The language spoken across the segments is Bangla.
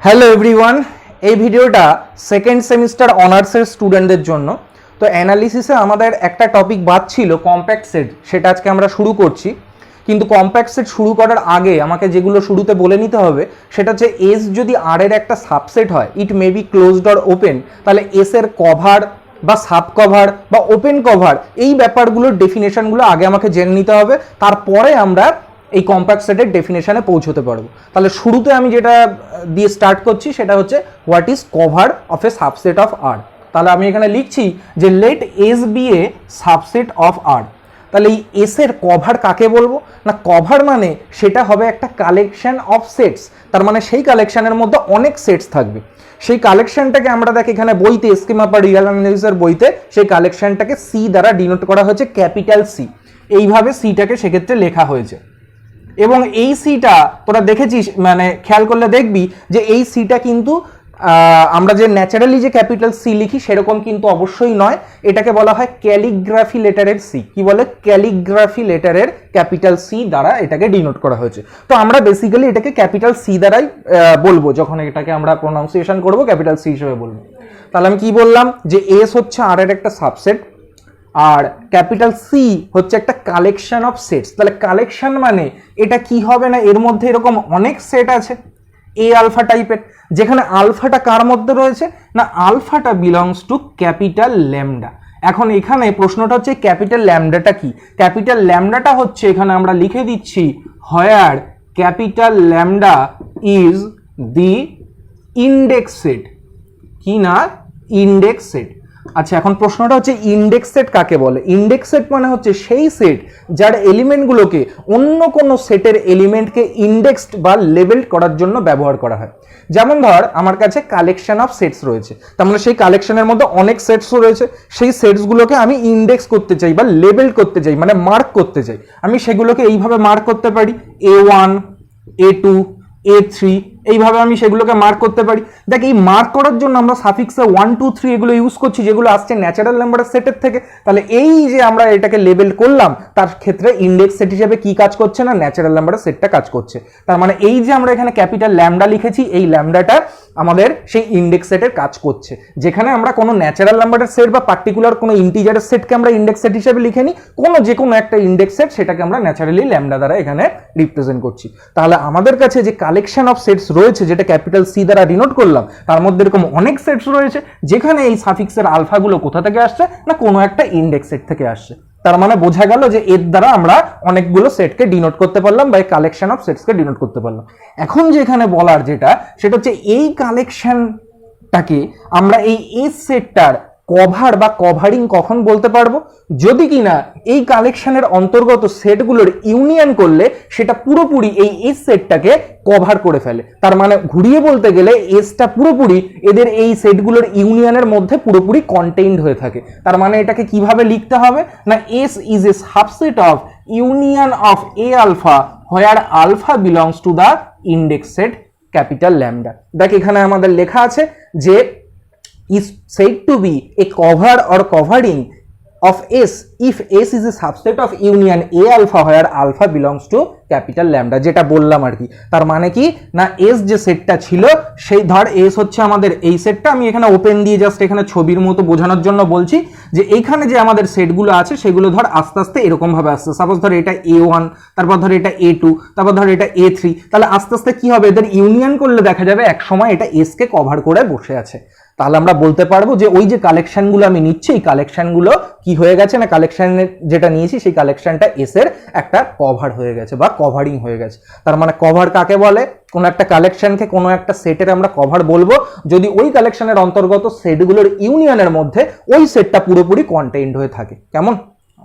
হ্যালো এভরিওয়ান, এই ভিডিওটা সেকেন্ড সেমিস্টার অনার্সের স্টুডেন্টদের জন্য। তো অ্যানালিসিসে আমাদের একটা টপিক বাদ ছিল কম্প্যাক্ট সেট, সেটা আজকে আমরা শুরু করছি। কিন্তু কম্প্যাক্ট সেট শুরু করার আগে আমাকে যেগুলো শুরুতে বলে নিতে হবে সেটা হচ্ছে এস যদি আর এর একটা সাবসেট হয়, it may be closed or open, তাহলে এস এর কভার বা সাব কভার বা ওপেন কভার এই ব্যাপারগুলোর ডেফিনেশনগুলো আগে আমাকে জেনে নিতে হবে, তারপরে আমরা এই কম্প্যাক্ট সেটের ডেফিনেশনে পৌঁছতে পারবো। তাহলে শুরুতে আমি যেটা দিয়ে স্টার্ট করছি সেটা হচ্ছে what is cover of a subset of R. তাহলে আমি এখানে লিখছি যে let S be a subset of R. তাহলে এই এস এর কভার কাকে বলবো না, কভার মানে সেটা হবে একটা কালেকশন অফ সেটস। তার মানে সেই কালেকশনের মধ্যে অনেক সেটস থাকবে। সেই কালেকশনটাকে আমরা দেখি এখানে বইতে স্কিমা বা রিয়াল অ্যানালিসিসের বইতে সেই কালেকশনটাকে সি দ্বারা ডিনোট করা হয়েছে, ক্যাপিটাল সি। এইভাবে সিটাকে সেক্ষেত্রে লেখা হয়েছে। এবং এই সিটা তোরা দেখেছিস, মানে খেয়াল করলে দেখবি যে এই সিটা কিন্তু আমরা যে ন্যাচারালি যে ক্যাপিটাল সি লিখি সেরকম কিন্তু অবশ্যই নয়। এটাকে বলা হয় ক্যালিগ্রাফি লেটারের সি। কি বলে? ক্যালিগ্রাফি লেটারের ক্যাপিটাল সি দ্বারা এটাকে ডিনোট করা হয়েছে। তো আমরা বেসিক্যালি এটাকে ক্যাপিটাল সি দ্বারাই বলবো, যখন এটাকে আমরা প্রোনাউন্সিয়েশন করবো ক্যাপিটাল সি হিসেবে বলবো। তাহলে আমি কি বললাম যে এস হচ্ছে আর এর একটা সাবসেট, আর ক্যাপিটাল সি হচ্ছে একটা কালেকশন অফ সেটস। তাহলে কালেকশন মানে এটা কি হবে না, এর মধ্যে এরকম অনেক সেট আছে এ আলফা টাইপের, যেখানে আলফাটা কার মধ্যে রয়েছে না, আলফাটা বিলংস টু ক্যাপিটাল ল্যামডা। এখন এখানে প্রশ্নটা হচ্ছে ক্যাপিটাল ল্যামডাটা কি? ক্যাপিটাল ল্যামডাটা হচ্ছে, এখানে আমরা লিখে দিচ্ছি where capital lambda is the index set. কি না? Index set. আচ্ছা, এখন প্রশ্নটা হচ্ছে ইন্ডেক্স সেট কাকে বলে? ইন্ডেক্স সেট মানে হচ্ছে সেই সেট যার এলিমেন্টগুলোকে অন্য কোনো সেটের এলিমেন্টকে ইন্ডেক্সড বা লেবেলড করার জন্য ব্যবহার করা হয়। যেমন ধর আমার কাছে কালেকশন অফ সেটস রয়েছে, তার মানে সেই কালেকশনের মধ্যে অনেক সেটস রয়েছে, সেই সেটসগুলোকে আমি ইন্ডেক্স করতে চাই বা লেবেল করতে চাই, মানে মার্ক করতে চাই। আমি সেগুলোকে এইভাবে মার্ক করতে পারি, A1, A2, A3, এইভাবে আমি সেগুলোকে মার্ক করতে পারি। দেখ, এই মার্ক করার জন্য আমরা সাফিক্সে 1, 2, 3 এগুলো ইউজ করছি, যেগুলো আসছে ন্যাচারাল নাম্বারের সেটের থেকে। তাহলে এই যে আমরা এটাকে লেবেল করলাম, তার ক্ষেত্রে ইন্ডেক্স সেট হিসেবে কি কাজ করছে না, ন্যাচারাল নাম্বারের সেটটা কাজ করছে। তার মানে এই যে আমরা এখানে ক্যাপিটাল ল্যামডা লিখেছি, এই ল্যামডাটা আমাদের সেই ইন্ডেক্স সেটের কাজ করছে। যেখানে আমরা কোনো ন্যাচারাল নাম্বারের সেট বা পার্টিকুলার কোনো ইন্টিজারের সেটকে আমরা ইন্ডেক্স সেট হিসেবে লিখে নিই, যে কোনো একটা ইন্ডেক্স সেট, সেটাকে আমরা ন্যাচারালি ল্যামডা দ্বারা এখানে রিপ্রেজেন্ট করছি। তাহলে আমাদের কাছে যে কালেকশন অফ সেটস রয়েছে, যেটা ক্যাপিটাল সি দ্বারা ডিনোট করলাম, তার মধ্যে এরকম অনেক সেটস রয়েছে, যেখানে এই সাফিক্সের আলফাগুলো কোথা থেকে আসছে না, কোনো একটা ইন্ডেক্স সেট থেকে আসছে। তার মানে বোঝা গেল যে এর দ্বারা আমরা অনেকগুলো সেটকে ডিনোট করতে পারলাম বা কালেকশন অফ সেটসকে ডিনোট করতে পারলাম। এখন যে এখানে বলার যেটা, সেটা হচ্ছে এই কালেকশনটাকে আমরা এই এস সেটটার কভার বা কভারিং কখন বলতে পারবো? যদি কিনা এই কালেকশনের অন্তর্গত সেটগুলোর ইউনিয়ন করলে সেটা পুরোপুরি এই এস সেটটাকে কভার করে ফেলে। তার মানে ঘুরিয়ে বলতে গেলে এসটা পুরোপুরি এদের এই সেটগুলোর ইউনিয়নের মধ্যে পুরোপুরি কন্টেইনড হয়ে থাকে। তার মানে এটাকে কিভাবে লিখতে হবে না, S is a subset of union of A alpha where alpha belongs to the index set capital lambda. দেখ, এখানে আমাদের লেখা আছে যে is said to be a cover or covering of S if S is a subset of union A alpha where alpha belongs to capital lambda, যেটা বললাম আর কি। তার মানে কি না, এস যে সেটটা ছিল, সেই ধর এস হচ্ছে আমাদের এই সেটটা, আমি এখানে ওপেন দিয়ে জাস্ট এখানে ছবির মতো বোঝানোর জন্য বলছি যে এইখানে যে আমাদের সেটগুলো আছে সেগুলো ধর আস্তে আস্তে এরকম ভাবে আসছে। সাপোজ ধর এটা A1, তারপর ধর এটা A2, তারপর ধর এটা A3। তাহলে আস্তে আস্তে কি হবে, এদের ইউনিয়ন করলে দেখা যাবে এক সময় এটা এস কে কভার করে বসে আছে। তাহলে আমরা বলতে পারবো যে ওই যে কালেকশনগুলো আমি নিচ্ছি, এই কালেকশনগুলো কি হয়ে গেছে না, কালেকশনের যেটা নিয়েছি সেই কালেকশনটা এস এর একটা কভার হয়ে গেছে বা কভারিং হয়ে গেছে। তার মানে কভার কাকে বলে? কোনো একটা কালেকশনকে কোনো একটা সেটের আমরা কভার বলবো যদি ওই কালেকশনের অন্তর্গত সেটগুলোর ইউনিয়নের মধ্যে ওই সেটটা পুরোপুরি কন্টেইনড হয়ে থাকে। কেমন?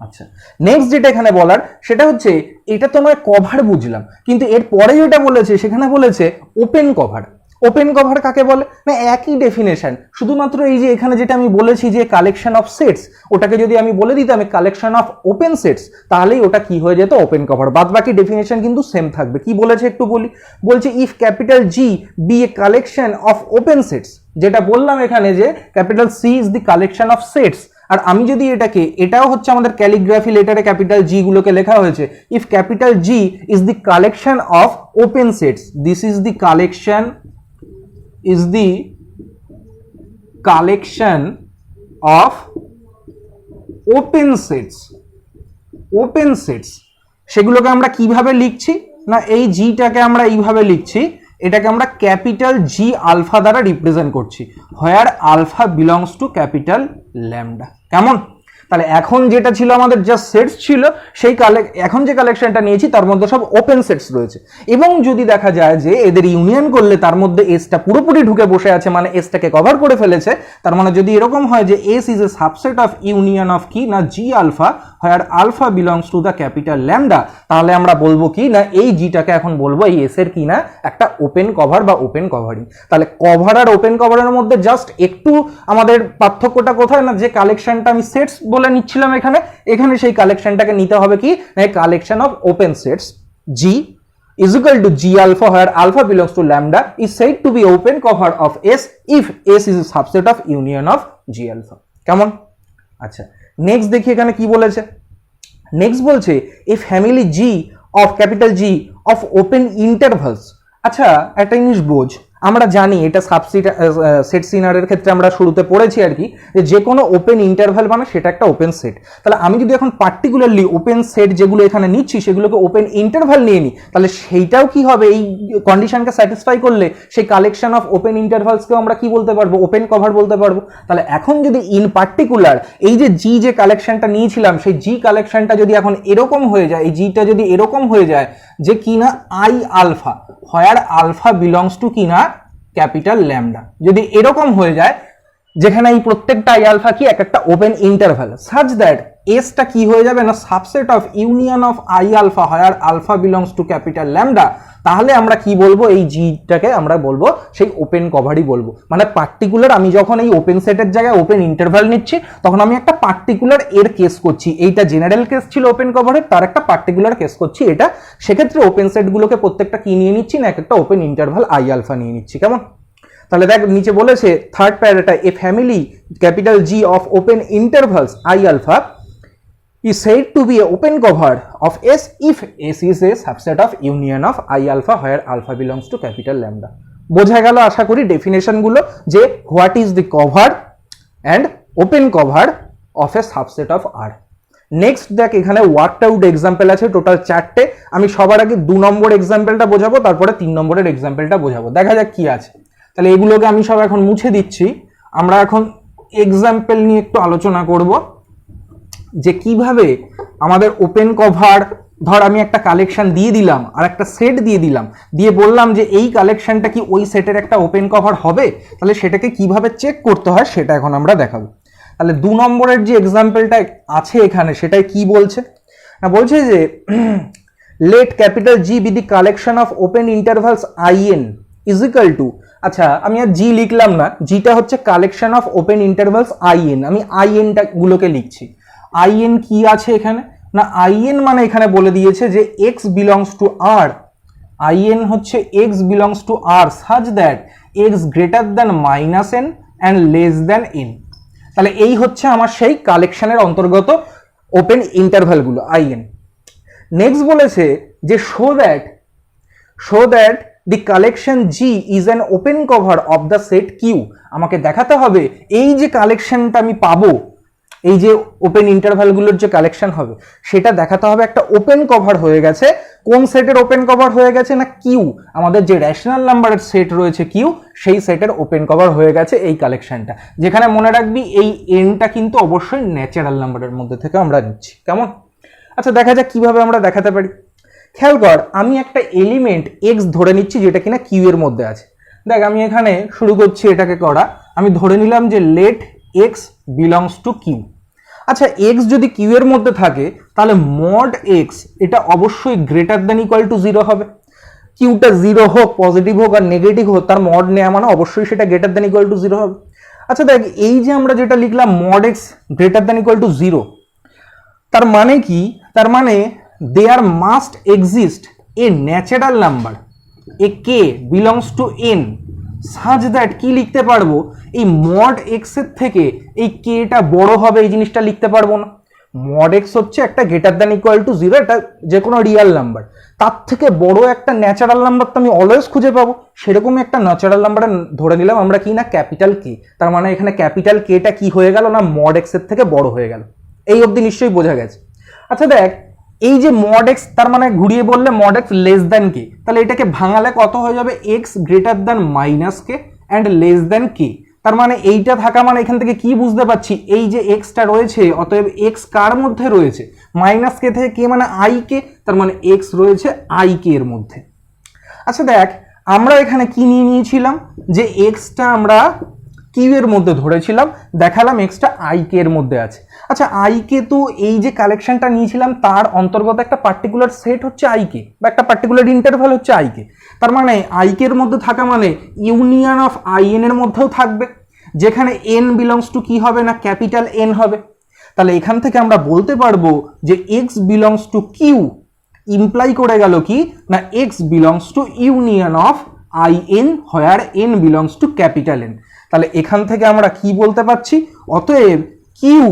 আচ্ছা, নেক্সট যেটা এখানে বলার সেটা হচ্ছে, এটা তো আমরা কভার বুঝলাম, কিন্তু এর পরে যেটা বলেছে সেখানে বলেছে ওপেন কভার। ওপেন কভার কাকে বলে না, একই ডেফিনেশন, শুধুমাত্র এই যে এখানে যেটা আমি বলেছি যে কালেকশন অফ সেটস, ওটাকে যদি আমি বলে দিতাম কালেকশন অফ ওপেন সেটস, তাহলেই ওটা কি হয়ে যেত, ওপেন কভার। বাদ বাকি ডেফিনেশন কিন্তু সেম থাকবে। কি বলেছে একটু বলি, বলছে if capital G be a collection of open sets, যেটা বললাম এখানে যে capital C is the collection of sets, আর আমি যদি এটাকে, এটাও হচ্ছে আমাদের ক্যালিগ্রাফি লেটারে ক্যাপিটাল জি গুলোকে লেখা হয়েছে, if capital G is the collection of open sets, this is the collection is the collection of open sets. Open sets সেগুলোকে আমরা কিভাবে লিখছি না, এই জিটাকে আমরা এইভাবে লিখছি, এটাকে আমরা ক্যাপিটাল জি আলফা দ্বারা রিপ্রেজেন্ট করছি, where alpha belongs to capital lambda. কেমন? তাহলে এখন যেটা ছিল আমাদের জাস্ট সেটস ছিল, সেই এখন যে কালেকশনটা নিয়েছি তার মধ্যে সব ওপেন সেটস রয়েছে। এবং যদি দেখা যায় যে এদের ইউনিয়ন করলে তার মধ্যে এসটা পুরোপুরি ঢুকে বসে আছে, মানে এসটাকে কভার করে ফেলেছে, তার মানে যদি এরকম হয় যে S is a subset of union of কি না G alpha, where alpha belongs to the capital lambda, তাহলে আমরা বলবো কি না এই জিটাকে এখন বলবো এই এস এর কি না একটা ওপেন কভার বা ওপেন কভারিং। তাহলে কভার আর ওপেন কভারের মধ্যে জাস্ট একটু আমাদের পার্থক্যটা কোথায় না, যে কালেকশনটা আমি সেটস বলে নিচ্ছিলাম এখানে, এখানে সেই কালেকশনটাকে নিতে হবে কি না collection of open sets G is equal to G alpha, where alpha belongs to lambda, is said to be open cover of S if S is a subset of union of G alpha. কেমন? আচ্ছা, নেক্সট দেখি এখানে কি বলেছে। নেক্সট বলছে a family G of capital G of open intervals। আচ্ছা, একটা জিনিস বোঝ, আমরা জানি এটা সেট সিনারের ক্ষেত্রে আমরা শুরুতে পড়েছি আর কি, যে কোনো ওপেন ইন্টারভ্যাল মানে সেটা একটা ওপেন সেট। তাহলে আমি যদি এখন পার্টিকুলারলি ওপেন সেট যেগুলো এখানে নিচ্ছি সেগুলোকে ওপেন ইন্টারভ্যাল নিয়ে নিই, তাহলে সেইটাও কি হবে, এই কন্ডিশনকে স্যাটিসফাই করলে সেই কালেকশন অফ ওপেন ইন্টারভ্যালসকেও আমরা কি বলতে পারবো, ওপেন কভার বলতে পারবো। তাহলে এখন যদি ইন পার্টিকুলার এই যে জি যে কালেকশনটা নিয়েছিলাম, সেই জি কালেকশনটা যদি এখন এরকম হয়ে যায়, এই জিটা যদি এরকম হয়ে যায় যে কিনা I alpha, where alpha belongs to কিনা ক্যাপিটাল ল্যামডা, যদি এরকম হয়ে যায় যেখানে এই প্রত্যেকটা আই আলফা কি এক একটা ওপেন ইন্টারভ্যাল, সাচ দ্যাট এসটা কি হয়ে যাবে না subset of union of I alpha, where alpha belongs to capital lambda, তাহলে আমরা কি বলবো, এই জিটাকে আমরা বলবো সেই ওপেন কভারই বলবো। মানে পার্টিকুলার আমি যখন এই ওপেন সেটের জায়গায় ওপেন ইন্টারভ্যাল নিচ্ছি, তখন আমি একটা পার্টিকুলার এর কেস করছি, এইটা জেনারেল কেস ছিল ওপেন কভারের, তার একটা পার্টিকুলার কেস করছি এটা, সেক্ষেত্রে ওপেন সেটগুলোকে প্রত্যেকটা কি নিয়ে নিচ্ছি না এক একটা ওপেন ইন্টারভ্যাল আই আলফা নিয়ে নিচ্ছি। কেমন? তাহলে দেখ নিচে বলেছে থার্ড প্যারাটা, a family capital G of open intervals I alpha is said to be an open cover of S if S is a subset of union of I alpha, where alpha belongs to capital lambda. বোঝা গেল আশা করি ডেফিনেশন গুলো, যে what is the cover and open cover of a subset of R. Next দেখ এখানে ওয়ার্কড আউট এক্সাম্পল আছে টোটাল 4টে, আমি সবার আগে 2 নম্বর এক্সাম্পলটা বোঝাবো, তারপরে 3 নম্বরের এক্সাম্পলটা বোঝাবো, দেখা যাক কি আছে। তাহলে এগুলোকে আমি সব এখন মুছে দিচ্ছি, আমরা এখন এক্সাম্পল নিয়ে একটু আলোচনা করব, যে কিভাবে আমাদের ওপেন কভার, ধর আমি একটা কালেকশন দিয়ে দিলাম আর একটা সেট দিয়ে দিলাম, দিয়ে বললাম যে এই কালেকশনটা কি ওই সেটের একটা ওপেন কভার হবে, তাহলে সেটাকে কিভাবে চেক করতে হয় সেটা এখন আমরা দেখাবো। তাহলে 2 নম্বরের যে এক্সাম্পলটা আছে এখানে সেটাই কি বলছে না, বলছে যে let capital G be the collection of open intervals I N is equal to, আচ্ছা আমি আর জি লিখলাম না, জিটা হচ্ছে collection of open intervals I N, আমি আই এনটা গুলোকে লিখছি। আইএন কি আছে এখানে না, আইএন মানে এখানে বলে দিয়েছে যে x belongs to R, IN হচ্ছে x belongs to R such that x greater than minus N and less than N. তাহলে এই হচ্ছে আমার সেই কালেকশনের অন্তর্গত ওপেন ইন্টারভ্যালগুলো আইএন। নেক্সট বলেছে যে show that the collection G is an open cover of the set Q, আমাকে দেখাতে হবে এই যে কালেকশনটা আমি পাবো, এই যে ওপেন ইন্টারভ্যালগুলোর যে কালেকশন হবে সেটা দেখাতে হবে একটা ওপেন কভার হয়ে গেছে। কোন সেটের ওপেন কভার হয়ে গেছে না কিউ, আমাদের যে রেশনাল নাম্বারের সেট রয়েছে কিউ, সেই সেটের ওপেন কভার হয়ে গেছে এই কালেকশনটা, যেখানে মনে রাখবি এই এনটা কিন্তু অবশ্যই ন্যাচারাল নাম্বারের মধ্যে থেকে আমরা নিচ্ছি। কেমন? আচ্ছা দেখা যাক কিভাবে আমরা দেখাতে পারি। খেয়াল কর, আমি একটা এলিমেন্ট এক্স ধরে নিচ্ছি যেটা কিনা কিউ এর মধ্যে আছে। দেখ আমি এখানে শুরু করছি এটাকে করা, আমি ধরে নিলাম যে let X belongs to Q. আচ্ছা এক্স যদি কিউ এর মধ্যে থাকে তাহলে মড এক্স এটা অবশ্যই গ্রেটার দ্যান ইকুয়াল টু 0 হবে। কিউটা 0 হোক, পজিটিভ হোক আর নেগেটিভ হোক, তার মড নেওয়া মানে অবশ্যই সেটা গ্রেটার দ্যান ইকুয়াল টু 0 হবে। আচ্ছা দেখ এই যে আমরা যেটা লিখলাম mod X greater than equal to 0, তার মানে কি, তার মানে there must exist a natural number a K belongs to N such that কি লিখতে পারবো, এই মড এক্স এর থেকে এই কেটা বড় হবে এই জিনিসটা লিখতে পারবো না। মড এক্স হচ্ছে একটা গ্রেটার দ্যান ইকুয়াল টু 0, এটা যে কোনো রিয়েল নাম্বার। তার থেকে বড় একটা ন্যাচারাল নাম্বার তো আমি অলওয়েজ খুঁজে পাবো, সেরকমই একটা ন্যাচারাল নাম্বার ধরে নিলাম আমরা কি না ক্যাপিটাল কে। তার মানে এখানে ক্যাপিটাল কেটা কি হয়ে গেল না মড এক্স এর থেকে বড় হয়ে গেল। এই অবধি নিশ্চয়ই বোঝা গেছে। আচ্ছা দেখ, এই যে মড এক্স তার মানে ঘুরিয়ে বললে mod x less than k, তাহলে এটাকে ভাঙালে কত হয়ে যাবে x greater than minus k and less than k. তার মানে এইটা থাকা মানে এখান থেকে কি বুঝতে পারছি, এই যে এক্সটা রয়েছে অতএব এক্স কার মধ্যে রয়েছে মাইনাস কে থেকে কে মানে আই কে, তার মানে এক্স রয়েছে আই কে এর মধ্যে। আচ্ছা দেখ, আমরা এখানে কি নিয়ে নিয়েছিলাম যে এক্সটা আমরা কিউ এর মধ্যে ধরেছিলাম, দেখালাম এক্সটা আই কে এর মধ্যে আছে। আচ্ছা আই কে তো এই যে কালেকশনটা নিয়েছিলাম তার অন্তর্গত একটা পার্টিকুলার সেট হচ্ছে আই কে বা একটা পার্টিকুলার ইন্টারভাল হচ্ছে আই কে। তার মানে আই কে এর মধ্যে থাকা মানে ইউনিয়ন অফ আই এন এর মধ্যেও থাকবে, যেখানে এন বিলংস টু কি হবে না ক্যাপিটাল এন হবে। তাহলে এখান থেকে আমরা বলতে পারবো যে X belongs to Q imply করে গেল কি না X belongs to union of I N where N belongs to capital N. তাহলে এখান থেকে আমরা কি বলতে পারছি, অতএব Q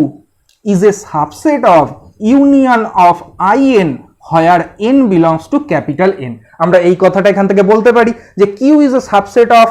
is a subset of union of I N where N belongs to capital N. আমরা এই কথাটা এখান থেকে বলতে পারি যে Q is a subset of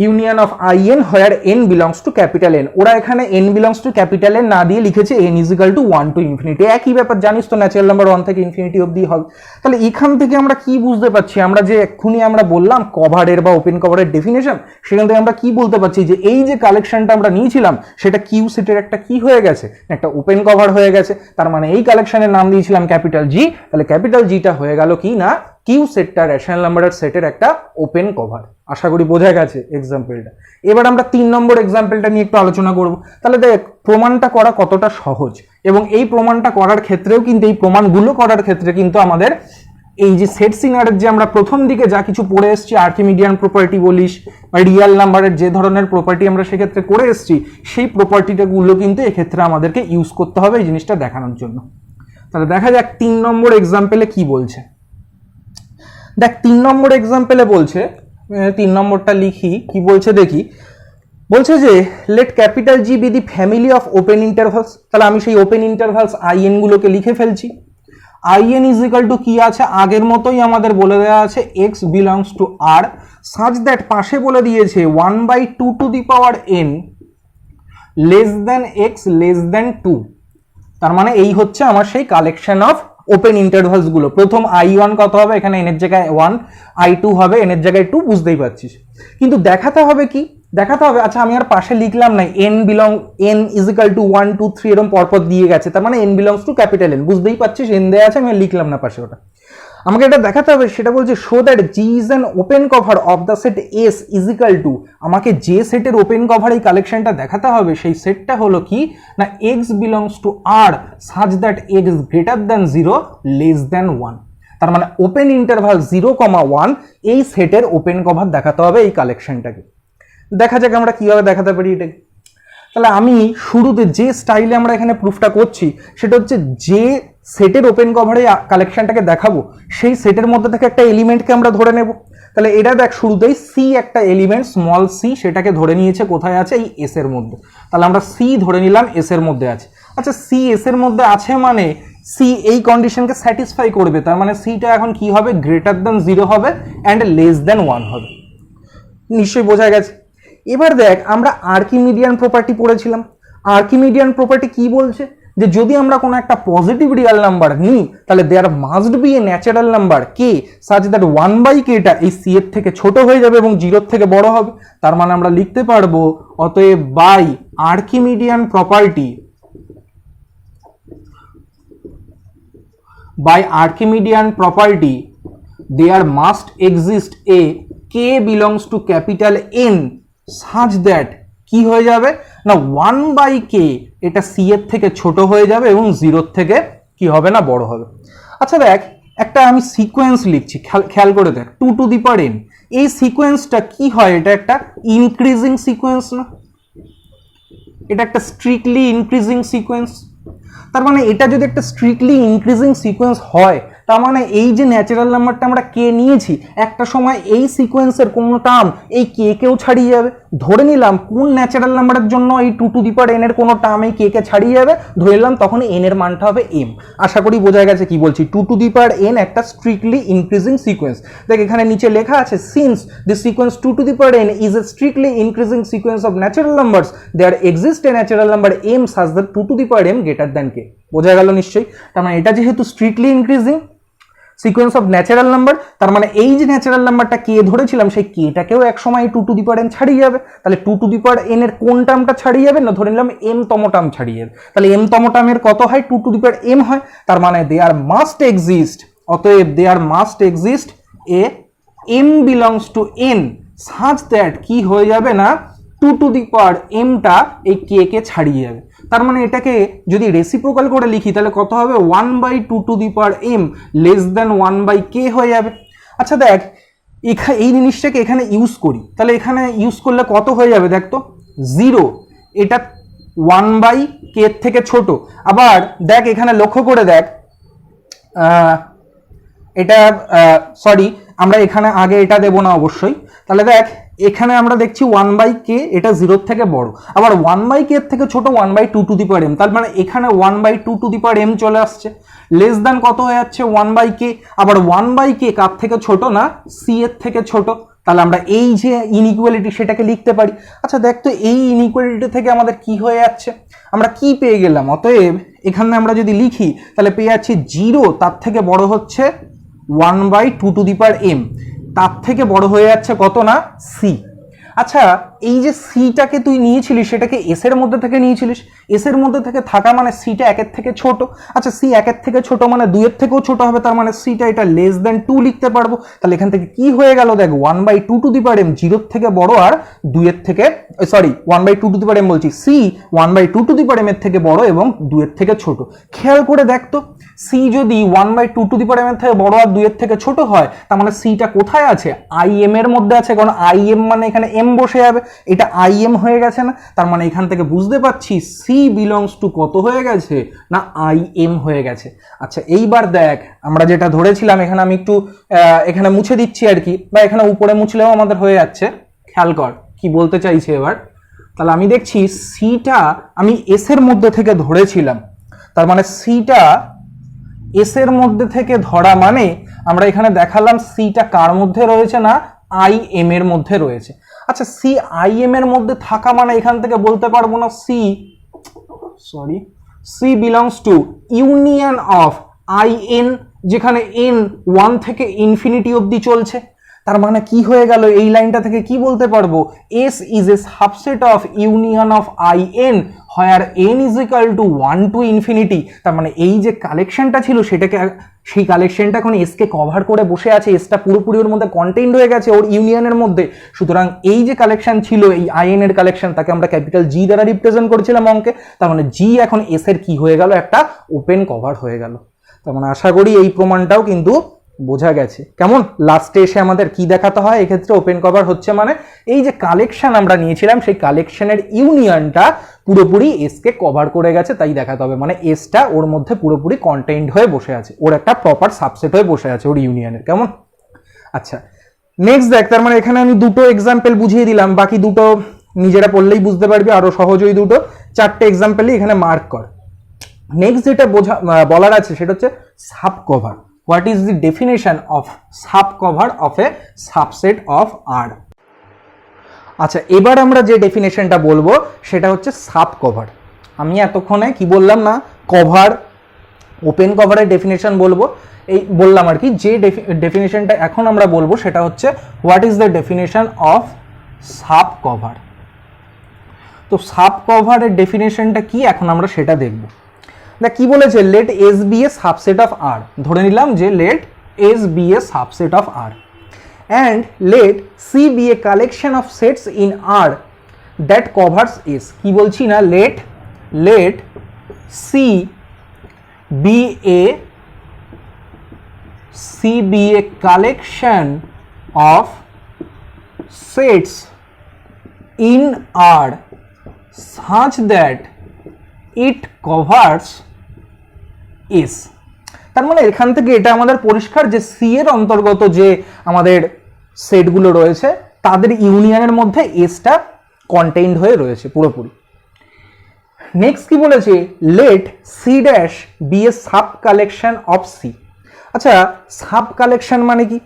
union of I N where N belongs to capital N. ওরা এখানে N belongs to capital N না দিয়ে লিখেছে N is equal to 1 to infinity. একই ব্যাপার জানিস তো, ন্যাচারাল নাম্বার 1 থেকে ইনফিনিটি অবধি হবে। তাহলে এখান থেকে আমরা কি বুঝতে পারছি, আমরা যে এক্ষুনি আমরা বললাম কভারের বা ওপেন কভারের ডেফিনেশন, সেখান থেকে আমরা কি বলতে পারছি যে এই যে কালেকশনটা আমরা নিয়েছিলাম সেটা কিউ সেটের একটা কি হয়ে গেছে একটা ওপেন কভার হয়ে গেছে। তার মানে এই কালেকশনের নাম দিয়েছিলাম ক্যাপিটাল জি, তাহলে ক্যাপিটাল জিটা হয়ে গেল কি না কিউ সেটটা রেশনাল নাম্বারের সেটের একটা ওপেন কভার। আশা করি বোঝা গেছে এক্সাম্পলটা। এবার আমরা 3 নম্বর এক্সাম্পলটা নিয়ে একটু আলোচনা করব। তাহলে দেখ প্রমাণটা করা কতটা সহজ, এবং এই প্রমাণটা করার ক্ষেত্রেও কিন্তু এই প্রমাণগুলো করার ক্ষেত্রে কিন্তু আমাদের এই যে সেট সিনারের যে আমরা প্রথম দিকে যা কিছু পড়ে এসেছি আর্কিমিডিয়ান প্রপার্টি বলিস বা রিয়াল নাম্বারের যে ধরনের প্রপার্টি আমরা সেক্ষেত্রে করে এসেছি, সেই প্রপার্টিটাগুলো কিন্তু এক্ষেত্রে আমাদেরকে ইউজ করতে হবে এই জিনিসটা দেখানোর জন্য। তাহলে দেখা যাক 3 নম্বর এক্সাম্পলে কি বলছে। দেখ 3 নম্বর এক্সাম্পলে বলছে, 3 নম্বরটা লিখি কি বলছে দেখি। বলছে যে let capital G be the family of open intervals. তাহলে আমি সেই ওপেন ইন্টারভালস আই এন গুলোকে লিখে ফেলছি। I N is equal to কি আছে আগের মতোই আমাদের বলে দেওয়া আছে X belongs to R such that পাশে বলে দিয়েছে 1/2 to the power N less than X less than 2। তার মানে এই হচ্ছে আমার সেই কালেকশন অফ ওপেন ইন্টারভালস গুলো। প্রথম i1 কত হবে, এখানে n এর জায়গায় 1, i2 হবে n এর জায়গায় 2, বুঝতেই পারছিস। কিন্তু দেখাতে হবে কি, দেখাতে হবে আচ্ছা আমি আর পাশে লিখলাম না n ইজ ইকাল টু 1 2 3 এরকম পরপর দিয়ে গেছে, তার মানে n belongs to capital n, বুঝতেই পারছিস n দেয়া আছে আমি লিখলাম না পাশে ওটা। আমাকে এটা দেখাতে হবে, সেটা বলছে show that G is an open cover of the set S is equal two, আমাকে যে সেটের ওপেন কভার এই কালেকশনটা দেখাতে হবে সেই সেটটা হলো কি না X belongs to R such that X greater than 0 less than 1। তার মানে ওপেন ইন্টারভাল 0,1 এই সেটের ওপেন কভার দেখাতে হবে এই কালেকশনটাকে। দেখা যাক আমরা কিভাবে দেখাতে পারি এটাকে। তাহলে আমি শুরুতে যে স্টাইলে আমরা এখানে প্রুফটা করছি সেটা হচ্ছে যে সেটের ওপেন কভারে কালেকশনটাকে দেখাবো সেই সেটের মধ্যে থেকে একটা এলিমেন্টকে আমরা ধরে নেব। তাহলে এটা দেখ শুরুতেই সি একটা এলিমেন্ট স্মল সি সেটাকে ধরে নিয়েছে, কোথায় আছে এই এস এর মধ্যে। তাহলে আমরা সি ধরে নিলাম এস এর মধ্যে আছে। আচ্ছা সি এস এর মধ্যে আছে মানে সি এই কন্ডিশনকে স্যাটিসফাই করবে, তার মানে সিটা এখন কি হবে গ্রেটার দ্যান 0 হবে অ্যান্ড লেস দ্যান 1 হবে। নিশ্চয়ই বোঝা গেছে। এবার দেখ আমরা আর্কিমিডিয়ান প্রপার্টি পড়েছিলাম। আর্কিমিডিয়ান প্রপার্টি কি বলছে যে যদি আমরা কোনো একটা পজিটিভ রিয়াল নাম্বার নিই তাহলে there must be a natural number k such that 1/k-টা এই সি এর থেকে ছোট হয়ে যাবে এবং 0 থেকে বড় হবে। তার মানে আমরা লিখতে পারবো অতএব by Archimedean property there must exist a k belongs to capital N such that কি হয়ে যাবে না 1/k এটা c এর থেকে ছোট হয়ে যাবে এবং 0 থেকে কি হবে না বড় হবে। আচ্ছা দেখ একটা আমি সিকোয়েন্স লিখছি, খেয়াল করে দেখ 2 টু দি পাওয়ার n, এই সিকোয়েন্সটা কি হয় এটা একটা ইনক্রিজিং সিকোয়েন্স না, এটা একটা স্ট্রিক্টলি ইনক্রিজিং সিকোয়েন্স। তার মানে এটা যদি একটা স্ট্রিক্টলি ইনক্রিজিং সিকোয়েন্স হয় তার মানে এই যে ন্যাচারাল নাম্বারটা আমরা কে নিয়েছি, একটা সময় এই সিকোয়েন্সের কোনো টার্ম এই কে কেও ছাড়িয়ে যাবে। ধরে নিলাম কোন ন্যাচারাল নাম্বারের জন্য এই 2 টু দি পাওয়ার n এর কোনো টার্ম এই কে কে ছাড়িয়ে যাবে, ধরে নিলাম তখন n এর মানটা হবে m। আশা করি বোঝা গেছে কি বলছি। 2 টু দি পাওয়ার n একটা স্ট্রিক্টলি ইনক্রিজিং সিকোয়েন্স। দেখ এখানে নিচে লেখা আছে since the sequence 2 to the power n is a strictly increasing sequence of natural numbers there exist a natural number m such that 2 to the power m greater than k। বোঝা গেল নিশ্চয়ই। তার মানে এটা যেহেতু strictly increasing sequence of natural number, তার মানে এই যে ন্যাচারাল নাম্বারটা কে ধরেছিলাম সেই কেটাকেও এক সময় 2 টু দি পাওয়ার n ছাড়িয়ে যাবে। তাহলে 2 টু দি পাওয়ার n এর কোন টার্মটা ছাড়িয়ে যাবে না, ধরে নিলাম m তম টার্ম ছাড়িয়ে যাবে। তাহলে m তম টার্মের কত হয়, 2 টু দি পাওয়ার m হয়। তার মানে দেয়ার মাস্ট এক্সিস্ট, অতএব there must exist a m belongs to n such that কি হয়ে যাবে না 2 টু দি পাওয়ার m টা এই k কে ছাড়িয়ে যাবে। তার মানে এটাকে যদি রেসিপ্রোকাল করে লিখি তাহলে কত হবে, 1/2 to the power m less than 1/k হয়ে যাবে। আচ্ছা দেখ এই জিনিসটাকে এখানে ইউজ করি, তাহলে এখানে ইউজ করলে কত হয়ে যাবে দেখ তো, 0। এটা 1/k এর থেকে ছোট। আবার দেখ এখানে লক্ষ্য করে দেখ, এটা সরি আমরা এখানে আগে এটা দেব না অবশ্যই। তাহলে দেখ এখানে আমরা দেখছি 1/k এটা 0 থেকে বড়, আবার 1/k এর থেকে ছোট 1/2 টু দি পাওয়ার m। তার মানে এখানে 1/2 টু দি পাওয়ার m চলে আসছে, লেস দ্যান কত হয়ে যাচ্ছে 1/k। আবার 1/k কার থেকে ছোট না, c এর থেকে ছোট। তাহলে আমরা এই যে ইনইকুয়ালিটি সেটাকে লিখতে পারি। আচ্ছা দেখ তো এই ইনইকুয়ালিটি থেকে আমাদের কি হয়ে যাচ্ছে, আমরা কি পেয়ে গেলাম, অতএব এখানে আমরা যদি লিখি তাহলে পেয়ে যাচ্ছি 0 তার থেকে বড় হচ্ছে 1/2 টু দি পাওয়ার m, তার থেকে বড় হয়ে যাচ্ছে কত না c। আচ্ছা এই যে সিটাকে তুই নিয়েছিলিস সেটাকে এস এর মধ্যে থেকে নিয়েছিলিস, এস এর মধ্যে থেকে থাকা মানে সিটা 1 এর থেকে ছোট। আচ্ছা সি 1 এর থেকে ছোট মানে 2 এর থেকেও ছোট হবে, তার মানে সিটা এটা লেস দ্যান 2 লিখতে পারবো। তাহলে এখান থেকে কি হয়ে গেল দেখ, 1/2 টু দি পাওয়ার m 0 এর থেকে বড় আর 2 এর থেকে sorry 1/2 to the power m বলছি, C 1/2 to the power m এর থেকে বড় এবং 2 এর থেকে ছোট। খেয়াল করে দেখ তো, সি যদি 1/2 টু দি পাওয়ার m এর থেকে বড় আর 2 এর থেকে ছোট হয়, তার মানে সিটা কোথায় আছে, আই এম এর মধ্যে আছে। কারণ আই এম মানে এখানে m বসে যাবে, এটা আই এম হয়ে গেছে না। তার মানে এখান থেকে বুঝতে পারছি সি বিলংস টু কত হয়ে গেছে না আই এম হয়ে গেছে। আচ্ছা এইবার দেখ আমরা যেটা ধরেছিলাম, এখানে আমি একটু এখানে মুছে দিচ্ছি আর কি, বা এখানে উপরে মুছলেও আমাদের হয়ে যাচ্ছে। খেয়াল কর কি বলতে চাইছে এবার। তাহলে আমি দেখছি সিটা আমি এস এর মধ্যে থেকে ধরেছিলাম, তার মানে সিটা এস এর মধ্যে থেকে ধরা মানে আমরা এখানে দেখালাম সিটা কার মধ্যে রয়েছে না আই এম এর মধ্যে রয়েছে। আচ্ছা সি আই এম এর মধ্যে থাকা মানে এখান থেকে বলতে পারবো না C belongs to union of I N, যেখানে এন 1 থেকে ইনফিনিটি অবধি চলছে। তার মানে কি হয়ে গেল, এই লাইনটা থেকে কি বলতে পারবো, S is a subset of union of I N where N is equal two 1 to infinity. তার মানে এই যে কালেকশনটা ছিল সেটাকে, সেই কালেকশনটা এখন এসকে কভার করে বসে আছে, এসটা পুরোপুরি ওর মধ্যে কন্টেইনড হয়ে গেছে ওর ইউনিয়নের মধ্যে। সুতরাং এই যে কালেকশন ছিল এই আই এন এর কালেকশন, তাকে আমরা ক্যাপিটাল জি দ্বারা রিপ্রেজেন্ট করেছিলাম অঙ্কে। তার মানে জি এখন এস এর কি হয়ে গেল, একটা ওপেন কভার হয়ে গেল। তার মানে আশা করি এই প্রমাণটাও কিন্তু বোঝা গেছে। কেমন লাস্টে এসে আমাদের কি দেখাতে হয়, এক্ষেত্রে ওপেন কভার হচ্ছে মানে এই যে কালেকশন আমরা নিয়েছিলাম সেই কালেকশনের ইউনিয়নটা পুরোপুরি এসকে কভার করে গেছে, তাই দেখাতে হবে। মানে এসটা ওর মধ্যে পুরোপুরি কন্টেইনড হয়ে বসে আছে, ওর একটা প্রপার সাবসেট হয়ে বসে আছে ওর ইউনিয়নের। কেমন? আচ্ছা নেক্সট দেখ, তার মানে এখানে আমি দুটো এক্সাম্পল বুঝিয়ে দিলাম, বাকি দুটো নিজেরা পড়লেই বুঝতে পারবি, আরো সহজ ওই দুটো 4টে এক্সাম্পলই এখানে মার্ক কর। নেক্সট যেটা বলার আছে সেটা হচ্ছে sub cover. What is the definition of subcover of a subset of R? আচ্ছা এবার আমরা যে ডেফিনেশনটা বলবো সেটা হচ্ছে সাব কভার। আমি এতক্ষণে কি বললাম না, কভার ওপেন কভারের ডেফিনেশন বলবো, এই বললাম আর কি। যে ডেফিনেশনটা এখন আমরা বলবো সেটা হচ্ছে what is the definition of sub cover. তো সাব কভারের ডেফিনেশনটা কি এখন আমরা সেটা দেখব। দেখ কি বলেছে, let S be a subset of R. ধরে নিলাম যে let S be a subset of R and let C be a collection of sets in R that covers S। কি বলছি না, let C be a collection of sets in R such that it covers S। তার মানে এখান থেকে এটা আমাদের পরিষ্কার যে সি এর অন্তর্গত যে আমাদের সেটগুলো রয়েছে তাদের ইউনিয়নের মধ্যে এসটা কন্টেইনড হয়ে রয়েছে পুরোপুরি। নেক্সট কি বলেছে, let C dash be a sub collection of C. আচ্ছা, সাব কালেকশন মানে কি?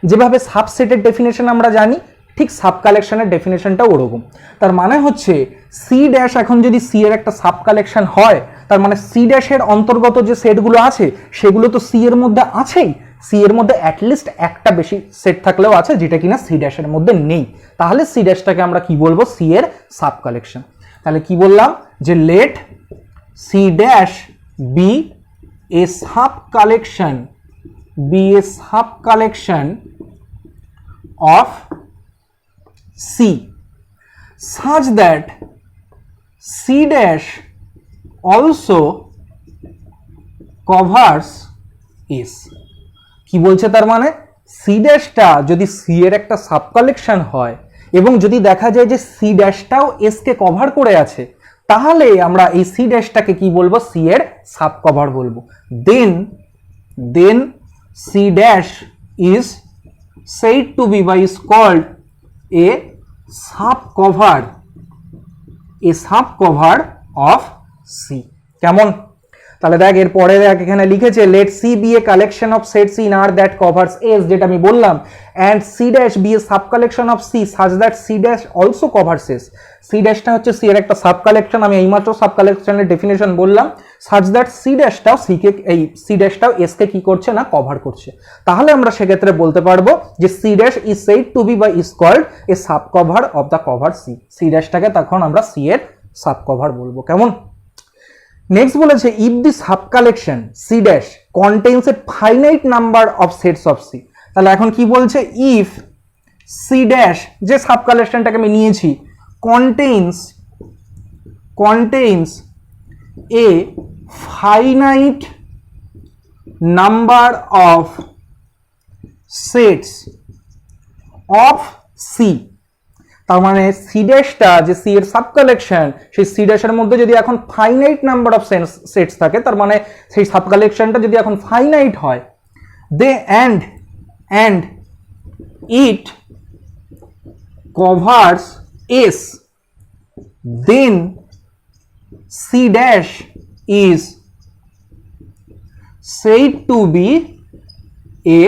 যেভাবে সাবসেটের ডেফিনেশন আমরা জানি, ঠিক সাব কালেকশনের ডেফিনেশনটাও ওরকম। তার মানে হচ্ছে সি ড্যাশ এখন যদি সি এর একটা সাব কালেকশন হয়, তার মানে সি ড্যাশের অন্তর্গত যে সেটগুলো আছে সেগুলো তো সি এর মধ্যে আছেই, সি এর মধ্যে অ্যাটলিস্ট একটা বেশি সেট থাকলেও আছে যেটা কিনা সি ড্যাশের মধ্যে নেই, তাহলে সি ড্যাশটাকে আমরা কি বলবো, সি এর সাব কালেকশন। তাহলে কি বললাম যে let C dash be a sub collection, be a sub collection of C such that C dash also covers S। কি বলছে তার মানে, সি ড্যাশটা যদি সি এর একটা সাব কালেকশন হয় এবং যদি দেখা যায় যে সি ড্যাশটাও এস কে কভার করে আছে, তাহলে আমরা এই সি ড্যাশটাকে কি বলবো, সি এর সাব কভার বলবো। Then C dash is said to be বা is called a sub cover of C. কেমন? তাহলে দেখ এরপরে দেখ এখানে লিখেছে let C be a collection of set C in R that covers S, যেটা আমি বললাম, and C dash be a sub collection of C such that C dash also covers S. C ড্যাশটা হচ্ছে সি এর একটা সাব কালেকশন, আমি এইমাত্র সাব কালেকশনের ডেফিনেশন বললাম, such that C ড্যাশটাও C K, এই সি ড্যাশটাও এস কে কি করছে না, কভার করছে। তাহলে আমরা সেক্ষেত্রে বলতে পারবো যে C dash is said to be বা is called a sub cover of the cover C. C ড্যাশটাকে তখন আমরা সি এর সাব কভার বলবো। কেমন? নেক্সট বলেছে if the sub collection C dash contains a finite number of sets of C. তাহলে এখন কি বলছে, ইফ সি ড্যাশ যে সাব কালেকশনটাকে আমি নিয়েছি contains a finite number of sets of C. তার মানে সি ড্যাশটা যে সি এর সাব কালেকশন, সেই সি ড্যাশের মধ্যে যদি এখন ফাইনাইট নাম্বার অফ সেটস থাকে, তার মানে সেই সাব কালেকশনটা যদি এখন ফাইনাইট হয়, they and it covers S, then C dash is said to be a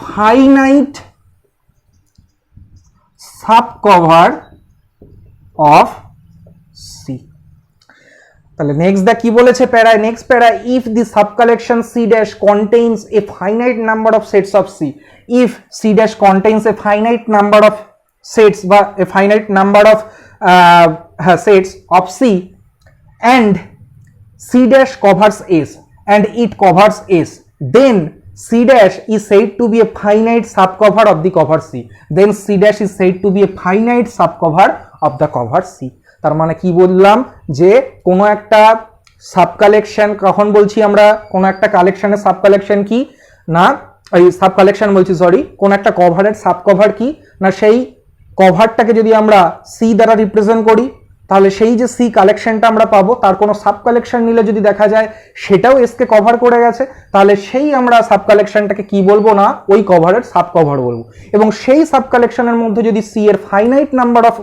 finite subcover of C। তাহলে নেক্সট দা কি বলেছে প্যারায়, next para, if the sub collection C dash contains a finite number of sets of C. If C dash contains a finite number of sets বা a finite number of sets of C and C dash covers S and it covers S, then C dash is said to be a finite subcover of the cover C, then C dash is said to be a finite subcover of the cover C। তার মানে কি বললাম, যে কোনো একটা সাব কালেকশন, কখন বলছি আমরা কোনো একটা কালেকশনের সাব কালেকশন কি না, এই সাব কালেকশন বলছি সরি, কোন একটা কভারের সাব কভার কি না, সেই কভারটাকে যদি আমরা সি দ্বারা রিপ্রেজেন্ট করি, তাহলে সেই যে সি কালেকশনটা আমরা পাবো তার কোনো সাব কালেকশন নিলে যদি দেখা যায় সেটাও এসকে কভার করে গেছে, তাহলে সেই আমরা সাব কালেকশনটাকে কি বলবো না, ওই কভারের সাব কভার বলবো। এবং সেই সাব কালেকশনের মধ্যে যদি সি এর ফাইনাইট নাম্বার অফ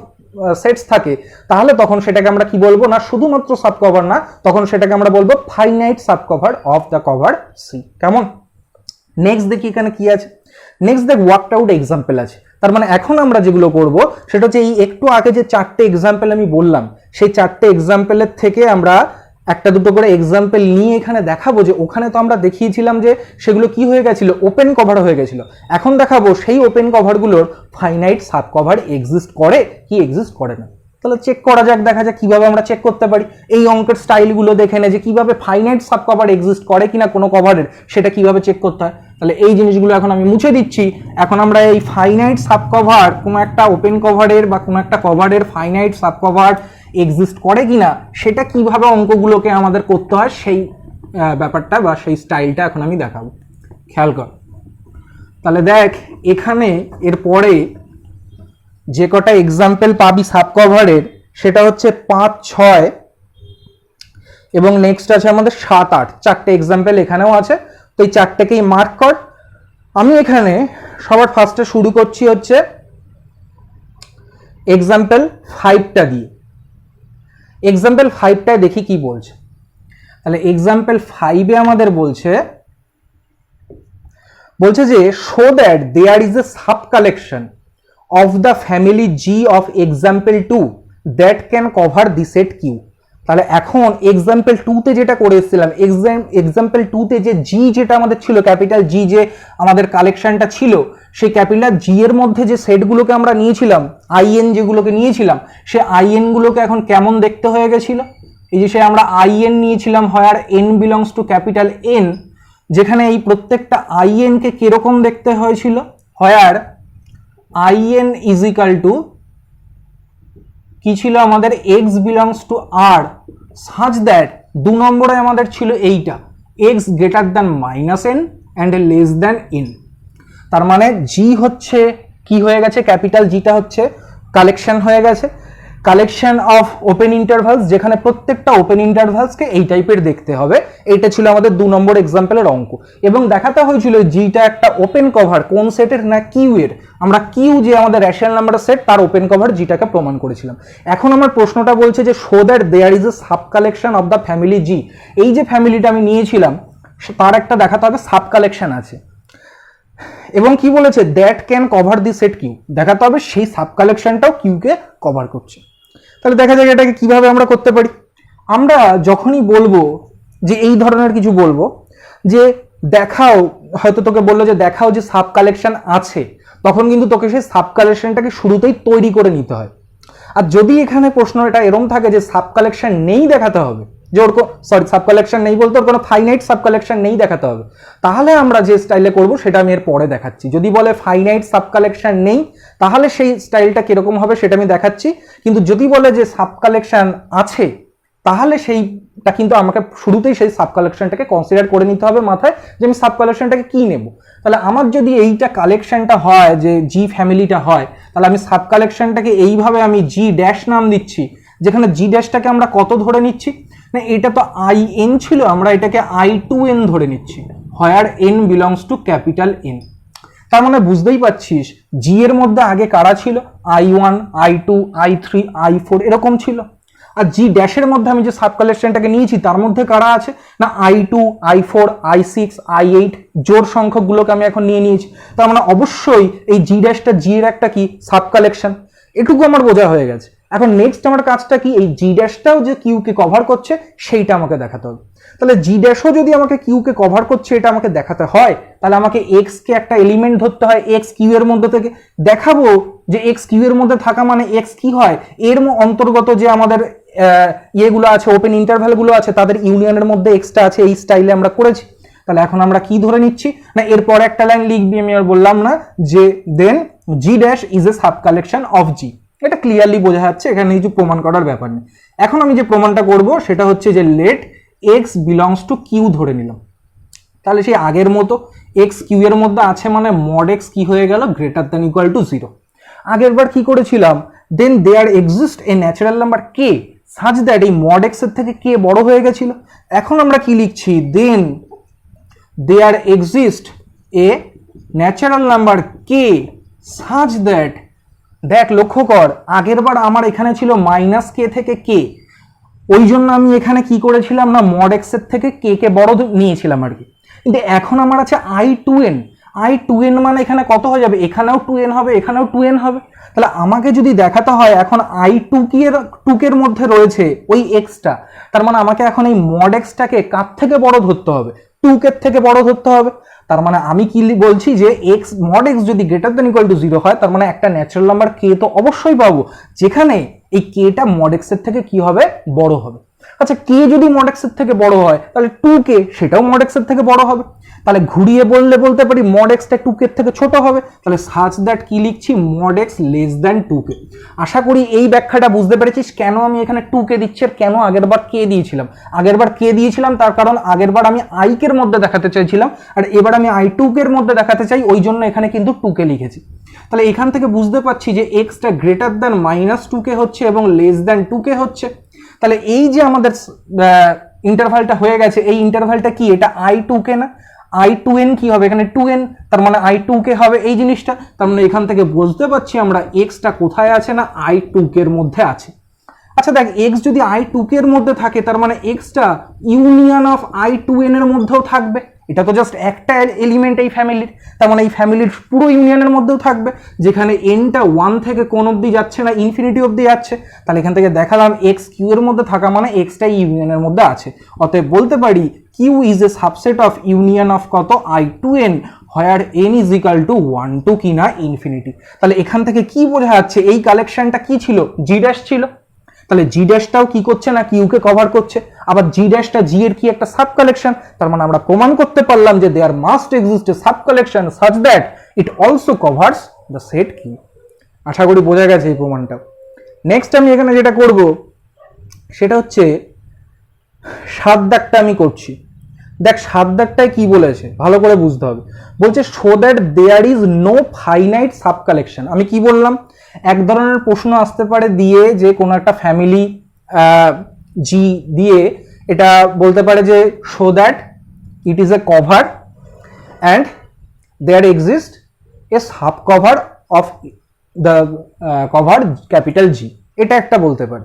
সেটস থাকে, তাহলে তখন সেটাকে আমরা কি বলবো না, শুধুমাত্র সাব কভার না, তখন সেটাকে আমরা বলবো finite sub cover of the cover C. কেমন? নেক্সট দেখি এখানে কি আছে, নেক্সট দেখ ওয়ার্কড আউট এক্সাম্পল আছে। তার মানে এখন আমরা যেগুলো করব সেটা হচ্ছে এই একটু আগে যে চারটে এক্সাম্পল আমি বললাম, সেই চারটে এক্সাম্পলের থেকে আমরা একটা দুটো করে এক্সাম্পল নিয়ে এখানে দেখাবো যে ওখানে তো আমরা দেখিয়েছিলাম যে সেগুলো কি হয়ে গেছিল, ওপেন কভার হয়ে গেছিল। এখন দেখাবো সেই ওপেন কভারগুলোর ফাইনাইট সাব কভার এক্সিস্ট করে কি এক্সিস্ট করে না। তাহলে চেক করা যাক, দেখা যাক কিভাবে আমরা চেক করতে পারি। এই অঙ্কের স্টাইলগুলো দেখে নে যে কিভাবে ফাইনাইট সাব কভার এক্সিস্ট করে কিনা কোনো কভারের, সেটা কিভাবে চেক করতে হয়। তাহলে এই জিনিসগুলো এখন আমি মুছে দিচ্ছি। এখন আমরা এই ফাইনাইট সাব কভার, কোনো একটা ওপেন কভারের বা কোনো একটা কভারের ফাইনাইট সাব কভার এক্সিস্ট করে কিনা সেটা কিভাবে অঙ্কগুলোকে আমাদের করতে হয়, সেই ব্যাপারটা বা সেই স্টাইলটা এখন আমি দেখাবো। খেয়াল কর। তাহলে দেখ এখানে এরপরে যে কটা এক্সাম্পল পাবি সাব কভারের, সেটা হচ্ছে 5, 6 এবং নেক্সট আছে আমাদের 7, 8 চারটে এক্সাম্পল এখানেও আছে। তো এই চারটেকেই মার্ক কর। আমি এখানে সবার ফার্স্টে শুরু করছি হচ্ছে এক্সাম্পল 5টা দিয়ে। এক্সাম্পল 5টায় দেখি কি বলছে। তাহলে এক্সাম্পল 5-এ আমাদের বলছে যে show that there is a sub collection of the family G of example 2 that can cover the set Q. তাহলে এখন এক্সাম্পল 2-তে যেটা করে এসেছিলাম, এক্সাম্পল 2-তে যে জি যেটা আমাদের ছিল, ক্যাপিটাল জি যে আমাদের কালেকশনটা ছিল, সেই ক্যাপিটাল জি এর মধ্যে যে সেটগুলোকে আমরা নিয়েছিলাম, আইএন যেগুলোকে নিয়েছিলাম, সে আইএন গুলোকে এখন কেমন দেখতে হয়ে গেছিল। এই যে সে আমরা আইএন নিয়েছিলাম where N belongs to capital N, যেখানে এই প্রত্যেকটা আইএন কে কিরকম দেখতে হয়েছিল, where I n is equal to কি ছিল আমাদের, x belongs to R such that 2 নম্বরে আমাদের ছিল এইটা, x greater than minus N and less than n. তার মানে জি হচ্ছে কি হয়ে গেছে, ক্যাপিটাল জিটা হচ্ছে কালেকশন হয়ে গেছে, কালেকশন অফ ওপেন ইন্টারভালস, যেখানে প্রত্যেকটা ওপেন ইন্টারভালসকে এই টাইপের দেখতে হবে। এইটা ছিল আমাদের 2 নম্বর এক্সাম্পলের অঙ্ক। এবং দেখাতে হয়েছিল জিটা একটা ওপেন কভার কোন সেটের, না কিউ এর। আমরা কিউ যে আমাদের রেশনাল নাম্বারের সেট তার ওপেন কভার জিটাকে প্রমাণ করেছিলাম। এখন আমার প্রশ্নটা বলছে যে show that there is a sub collection of the family G. এই যে ফ্যামিলিটা আমি নিয়েছিলাম তার একটা দেখাতে হবে সাব কালেকশন আছে, এবং কি বলেছে that can cover the set Q, দেখাতে হবে সেই সাব কালেকশনটাও কিউকে কভার করছে। তাহলে দেখা যাক এটাকে কিভাবে আমরা করতে পারি। আমরা যখনই বলবো যে এই ধরনের কিছু বলবো যে দেখাও, হয়তো তোকে বললো যে দেখাও যে সাব কালেকশন আছে, তখন কিন্তু তোকে সেই সাব কালেকশনটাকে শুরুতেই তৈরি করে নিতে হয়। আর যদি এখানে প্রশ্ন এটা এরকম থাকে যে সাব কালেকশন নেই দেখাতে হবে, যে ওর সাব কালেকশন নেই বলতে ওর কোনো ফাইনাইট সাব কালেকশন নেই দেখাতে হবে, তাহলে আমরা যে স্টাইলে করব সেটা আমি এর পরে দেখাচ্ছি। যদি বলে ফাইনাইট সাব কালেকশন নেই, তাহলে সেই স্টাইলটা কিরকম হবে সেটা আমি দেখাচ্ছি। কিন্তু যদি বলে যে সাব কালেকশন আছে, তাহলে সেইটা কিন্তু আমাকে শুরুতেই সেই সাব কালেকশনটাকে কনসিডার করে নিতে হবে মাথায়, যে আমি সাব কালেকশনটাকে কি নেব। তাহলে আমার যদি এইটা কালেকশনটা হয়, যে জি ফ্যামিলিটা হয়, তাহলে আমি সাব কালেকশনটাকে এইভাবে আমি জি ড্যাশ নাম দিচ্ছি, যেখানে জি ড্যাশটাকে আমরা কত ধরে নিচ্ছি, না এটা তো আই এন ছিল, আমরা এটাকে I2N ধরে নিচ্ছি, where N belongs to capital N. তার মানে বুঝতেই পারছিস জি এর মধ্যে আগে কারা ছিল, I1, I2, I3, I4 এরকম ছিল। আর জি ড্যাশের মধ্যে আমি যে সাব কালেকশনটাকে নিয়েছি তার মধ্যে কারা আছে, না I2, I4, I6, I8 জোর সংখ্যকগুলোকে আমি এখন নিয়ে নিয়েছি। তার মানে অবশ্যই এই জি ড্যাশটা জি এর একটা কি সাব কালেকশন, এটুকু আমার বোঝা হয়ে গেছে। এখন নেক্সট আমার কাজটা কি, এই জি ড্যাশটাও যে কিউকে কভার করছে সেইটা আমাকে দেখাতে হবে। তাহলে জি ড্যাশও যদি আমাকে কিউকে কভার করছে এটা আমাকে দেখাতে হয়, তাহলে আমাকে এক্স কে একটা এলিমেন্ট ধরতে হয় এক্স কিউ এর মধ্যে থেকে, দেখাবো যে এক্স কিউ এর মধ্যে থাকা মানে এক্স কি হয়, এর অন্তর্গত যে আমাদের ইয়েগুলো আছে, ওপেন ইন্টারভ্যালগুলো আছে, তাদের ইউনিয়নের মধ্যে এক্সটা আছে, এই স্টাইলে আমরা করেছি। তাহলে এখন আমরা কি ধরে নিচ্ছি, না এরপর একটা লাইন লিখবি, আমি আর বললাম না, যে then G dash is a sub collection of G. এটা ক্লিয়ারলি বোঝা যাচ্ছে, এখানে কিছু প্রমাণ করার ব্যাপার নেই। এখন আমি যে প্রমাণটা করব সেটা হচ্ছে যে let X belongs to Q ধরে নিলাম। তাহলে সেই আগের মতো এক্স কিউ এর মধ্যে আছে মানে মড এক্স কি হয়ে গেল, গ্রেটার দ্যান ইকুয়াল টু 0। আগের বার কি করেছিলাম, then there exist a natural number k such that, এই মড এক্স এর থেকে কে বড় হয়ে গেছিল। এখন আমরা কি লিখছি, then there exist a natural number k such that, দেখ লক্ষ্য কর আগের বার আমার এখানে ছিল মাইনাস কে থেকে কে, ওই জন্য আমি এখানে কি করেছিলাম না মড এক্স এর থেকে কে কে বড় নিয়েছিলাম আর কি। কিন্তু এখন আমার আছে I2N, I2N মানে এখানে কত হয়ে যাবে, এখানেও 2N হবে, এখানেও 2N হবে। তাহলে আমাকে যদি দেখাতে হয় এখন I2K-এর মধ্যে রয়েছে ওই এক্সটা, তার মানে আমাকে এখন এই মড এক্সটাকে কার থেকে বড় ধরতে হবে, 2K থেকে বড় ধরতে হবে। তার মানে আমি কি বলছি যে এক্স মড এক্স যদি গ্রেটার দ্যান ইকুয়াল টু 0 হয়, তার মানে একটা ন্যাচারাল নাম্বার কে তো অবশ্যই পাবো, যেখানে এই কেটা মড এক্স এর থেকে কি হবে, বড় হবে। আচ্ছা কে যদি মড এক্স এর থেকে বড় হয়, তাহলে 2K সেটাও মড এক্স এর থেকে বড় হবে। তাহলে ঘুরিয়ে বলতে পারি মড এক্সটা 2K এর থেকে ছোট হবে। তাহলে সাচ দ্যাট কি লিখছি, mod x less than 2K। আশা করি এই ব্যাখ্যাটা বুঝতে পেরেছিস কেন আমি এখানে 2K দিচ্ছি আর কেন আগেরবার কে দিয়েছিলাম। আগেরবার কে দিয়েছিলাম তার কারণ আগেরবার আমি I-কে এর মধ্যে দেখাতে চাইছিলাম, আর এবার আমি I2K এর মধ্যে দেখাতে চাই, ওই জন্য এখানে কিন্তু 2K লিখেছি। তাহলে এখান থেকে বুঝতে পারছি যে এক্সটা গ্রেটার দ্যান -2K হচ্ছে এবং লেস দ্যান 2K হচ্ছে। তাহলে এই যে আমাদের ইন্টারভালটা হয়ে গেছে, এই ইন্টারভালটা কি, এটা I2k না, I2n কি হবে এখানে 2n, তার মানে I2k হবে এই জিনিসটা। তার মানে এখান থেকে বুঝতে পারছি আমরা এক্সটা কোথায় আছে না I2k এর মধ্যে আছে। আচ্ছা দেখ, এক্স যদি I2k এর মধ্যে থাকে তার মানে এক্সটা ইউনিয়ন অফ I2n এর মধ্যেও থাকবে। এটা তো জাস্ট একটা এলিমেন্ট এই ফ্যামিলির, তার মানে এই ফ্যামিলির পুরো ইউনিয়নের মধ্যেও থাকবে, যেখানে এনটা 1 থেকে কোন অবধি যাচ্ছে না ইনফিনিটি অবধি যাচ্ছে। তাহলে এখান থেকে দেখালাম এক্স কিউ এর মধ্যে থাকা মানে এক্সটা ইউনিয়নের মধ্যে আছে। অতএব বলতে পারি Q is a subset of union of কত I2n, where n is equal to 1 to কি না ইনফিনিটি। তাহলে এখান থেকে কি বোঝা যাচ্ছে, এই কালেকশনটা কি ছিল, জি ড্যাশ ছিল। তাহলে জি ড্যাশটাও কি করছে না কিউকে কভার করছে, আবার জি ড্যাশটা জি এর কি একটা সাব কালেকশন। তার মানে আমরা প্রমাণ করতে পারলাম যে there must exist a sub collection such that it also covers the set Q. আশা করি বোঝা গেছে এই প্রমাণটা। নেক্সট আমি এখানে যেটা করব সেটা হচ্ছে 7 দাগটা আমি করছি। দেখ 7 দাগটায় কি বলেছে ভালো করে বুঝতে হবে। বলছে so that there is no finite sub collection. আমি কি বললাম, এক ধরনের প্রশ্ন আসতে পারে দিয়ে যে কোনো একটা ফ্যামিলি জি দিয়ে এটা বলতে পারে যে show that it is a cover and there exist a sub cover of the cover capital G, এটা একটা বলতে পারে।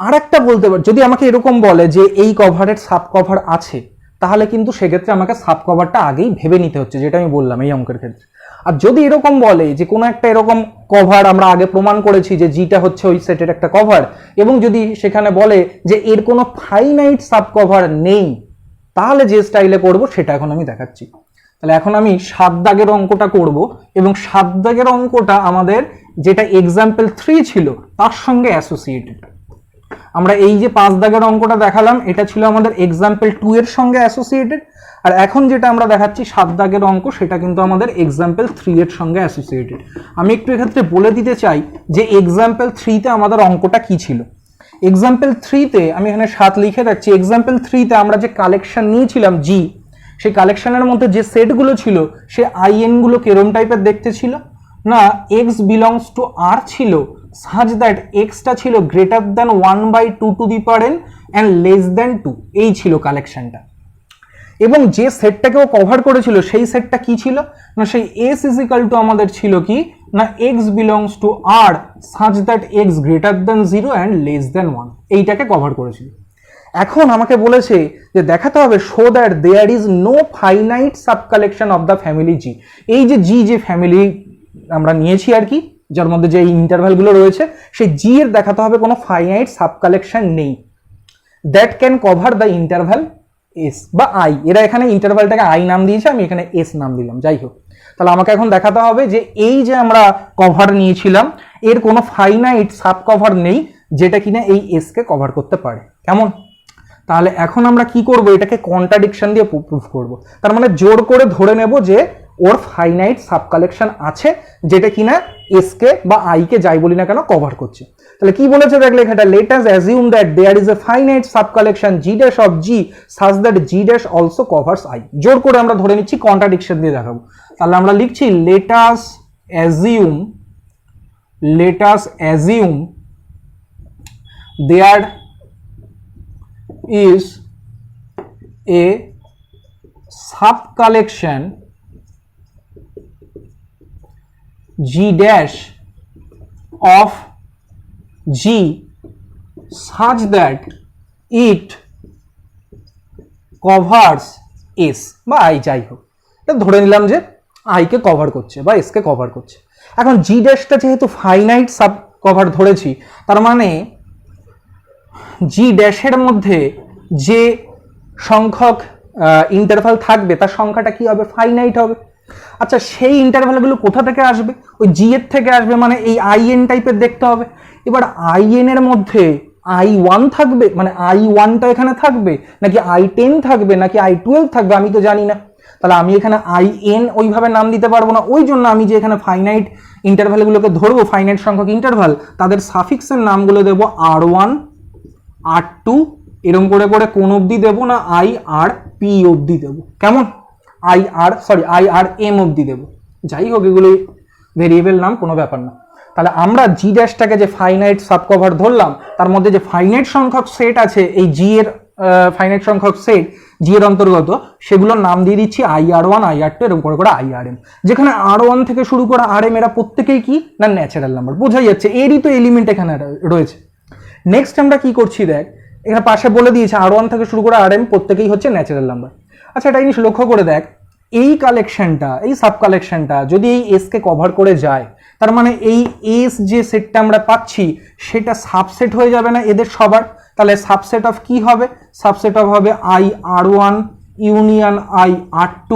আর একটা বলতে পারে যদি আমাকে এরকম বলে যে এই কভারের সাব কভার আছে, তাহলে কিন্তু সেক্ষেত্রে আমাকে সাব কভারটা আগেই ভেবে নিতে হচ্ছে, যেটা আমি বললাম এই অঙ্কের ক্ষেত্রে। আর যদি এরকম বলে যে কোনো একটা এরকম কভার আমরা আগে প্রমাণ করেছি যে জিটা হচ্ছে ওই সেটের একটা কভার, এবং যদি সেখানে বলে যে এর কোনো ফাইনাইট সাব কভার নেই, তাহলে যে স্টাইলে করব সেটা এখন আমি দেখাচ্ছি। তাহলে এখন আমি 7 দাগের অঙ্কটা করব, এবং 7 দাগের অঙ্কটা আমাদের যেটা এক্সাম্পল 3 ছিল তার সঙ্গে অ্যাসোসিয়েটেড। আমরা এই যে 5 দাগের অঙ্কটা দেখালাম এটা ছিল আমাদের এক্সাম্পল 2 এর সঙ্গে অ্যাসোসিয়েটেড, আর এখন যেটা আমরা দেখাচ্ছি 7 দাগের অঙ্ক সেটা কিন্তু আমাদের এক্সাম্পল 3 এর সঙ্গে অ্যাসোসিয়েটেড। আমি একটু এক্ষেত্রে বলে দিতে চাই যে এক্সাম্পল 3 তে আমাদের অঙ্কটা কি ছিল। এক্সাম্পল 3 তে আমি এখানে 7 লিখে রাখছি। এক্সাম্পল 3 তে আমরা যে কালেকশন নিয়েছিলাম জি, সেই কালেকশনের মধ্যে যে সেটগুলো ছিল সে আইএন গুলো কেরম টাইপের দেখতে ছিল না, এক্স বিলংস টু আর ছিল such that x টা ছিল greater than 1/2 to the power n and less than 2, এই ছিল কালেকশনটা। এবং যে সেটটাকে ও কভার করেছিল সেই সেটটা কি ছিল না, সেই s is equal to আমাদের ছিল কি না x belongs to r such that x greater than 0 and less than 1, এইটাকে কভার করেছিল। এখন আমাকে বলেছে যে দেখাতে হবে show that there is no finite sub collection of the family G. এই যে জি যে ফ্যামিলি আমরা নিয়েছি আর কি, যার মধ্যে যে ইন্টারভ্যালগুলো রয়েছে সেই জি এর দেখাতে হবে কোনো ফাইনাইট সাব কালেকশন নেই that can cover the interval S বা আই। এরা এখানে ইন্টারভ্যালটাকে আই নাম দিয়েছে, আমি এখানে এস নাম দিলাম, যাই হোক। তাহলে আমাকে এখন দেখাতে হবে যে এই যে আমরা কভার নিয়েছিলাম এর কোনো ফাইনাইট সাব কভার নেই যেটা কিনা এই এস কে কভার করতে পারে। কেমন? তাহলে এখন আমরা কি করব, এটাকে কন্ট্রাডিকশন দিয়ে প্রুফ করব। তার মানে জোর করে ধরে নেব যে ওর ফাইনাইট সাব কালেকশন আছে যেটা কিনা এস কে বা আই কে যাই বলি না কেন কভার করছে। তাহলে কি বলেছে দেখ লেখাটা, let us assume that there is a finite sub collection G dash of G such that G dash also covers I. জোর করে আমরা ধরে নিচ্ছি, কন্ট্রাডিকশন দিয়ে দেখাবো। তাহলে আমরা লিখছি let us assume there is a sub collection G dash of G such that it covers S বা I, যাই হোক এটা ধরে নিলাম যে I কে কভার করছে বা S কে কভার করছে। এখন G ড্যাশটা যেহেতু ফাইনাইট সাব কভার ধরেছি, তার মানে জি ড্যাশের মধ্যে যে সংখ্যক ইন্টারভাল থাকবে তার সংখ্যাটা কি হবে, ফাইনাইট হবে। আচ্ছা সেই ইন্টারভালগুলো কোথা থেকে আসবে, ওই জি এর থেকে আসবে, মানে এই আইএন টাইপের দেখতে হবে। এবার আইএন এর মধ্যে I1 থাকবে, মানে I1টা এখানে থাকবে নাকি I10 থাকবে নাকি I12 থাকবে আমি তো জানি না। তাহলে আমি এখানে IN ওইভাবে নাম দিতে পারবো না, ওই জন্য আমি যে এখানে ফাইনাইট ইন্টারভালগুলোকে ধরবো, ফাইনাইট সংখ্যক ইন্টারভাল, তাদের সাফিক্সের নামগুলো দেবো R1 R2 এরকম করে করে কোন অবধি দেবো না IRP অবধি দেবো। কেমন? IRM অবধি দেবো। যাই হোক এগুলো ভেরিয়েবল নাম, কোনো ব্যাপার না। তাহলে আমরা জি ড্যাশটাকে যে ফাইনাইট সাব কভার ধরলাম তার মধ্যে যে ফাইনাইট সংখ্যক সেট আছে এই জি এর ফাইনাইট সংখ্যক সেট জি এর অন্তর্গত, সেগুলোর নাম দিয়ে দিচ্ছি IR1 IR2 এরকম করে করে IRM, যেখানে R1 থেকে শুরু করে RM এরা প্রত্যেকেই কি না ন্যাচারাল নাম্বার, বোঝাই যাচ্ছে এরই তো এলিমেন্ট এখানে রয়েছে। নেক্সট আমরা কি করছি দেখ, এখানে পাশে বলে দিয়েছে R1 থেকে শুরু করে RM প্রত্যেকেই হচ্ছে ন্যাচারাল নাম্বার। আচ্ছা এটা জিনিস লক্ষ্য করে দেখ, এই কালেকশনটা এই সাব কালেকশনটা যদি এই এস কে কভার করে যায়, তার মানে এই এস যে সেটটা আমরা পাচ্ছি সেটা সাবসেট হয়ে যাবে না এদের সবার, তাহলে সাবসেট অফ কি হবে, সাবসেট অফ হবে IR1 union IR2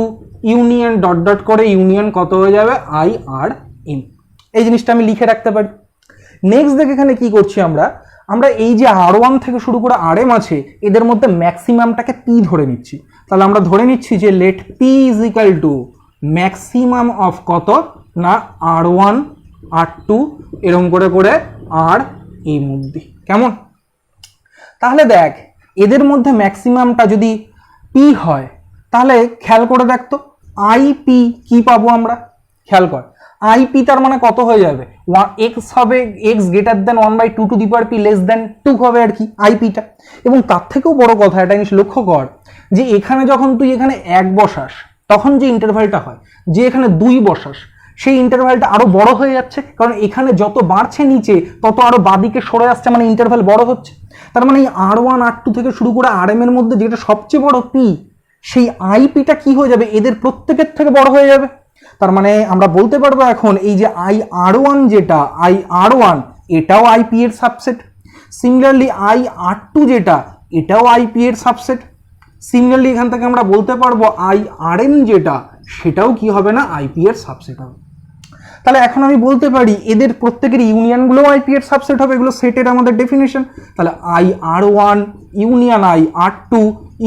union dot dot করে ইউনিয়ন কত হয়ে যাবে IRM। এই জিনিসটা আমি লিখে রাখতে পারি। নেক্সট দেখ এখানে কি করছি আমরা এই যে R1 থেকে শুরু করে RM আছে এদের মধ্যে ম্যাক্সিমামটাকে P ধরে নিচ্ছি, তাহলে আমরা ধরে নিচ্ছি যে let P is equal to maximum of কত না R1 R2 এরকম করে করে RM অবধি, কেমন? তাহলে দেখ এদের মধ্যে ম্যাক্সিমামটা যদি P হয় তাহলে খেয়াল করে দেখ তো IP কি পাবো আমরা, খেয়াল কর IP তার মানে কত হয়ে যাবে, x হবে x greater than 1/2 to the power p less than 2 হবে আর কি IP-টা। এবং তার থেকেও বড় কথা এটা জিনিস লক্ষ্য কর যে এখানে যখন তুই এখানে 1 বসাস তখন যে ইন্টারভ্যালটা হয়, যে এখানে 2 বসাস সেই ইন্টারভ্যালটা আরো বড় হয়ে যাচ্ছে, কারণ এখানে যত বাড়ছে নিচে তত আরো বাদিকে সরে আসছে, মানে ইন্টারভ্যাল বড় হচ্ছে। তার মানে এই R1 R2 থেকে শুরু করে RM এর মধ্যে যেটা সবচেয়ে বড় P, সেই IP-টা কি হয়ে যাবে এদের প্রত্যেকের থেকে বড় হয়ে যাবে। তার মানে আমরা বলতে পারবো এখন এই যে IR1 যেটা IR1 এটাও IP এর সাবসেট, সিমিলারলি IR2 যেটা এটাও IP এর সাবসেট, সিমিলারলি এখান থেকে আমরা বলতে পারবো IRM যেটা সেটাও কি হবে না IP এর সাবসেট হবে। তাহলে এখন আমি বলতে পারি এদের প্রত্যেকের ইউনিয়নগুলো IP এর সাবসেট হবে, এগুলো সেটের আমাদের ডেফিনেশন। তাহলে IR1 ইউনিয়ন IR2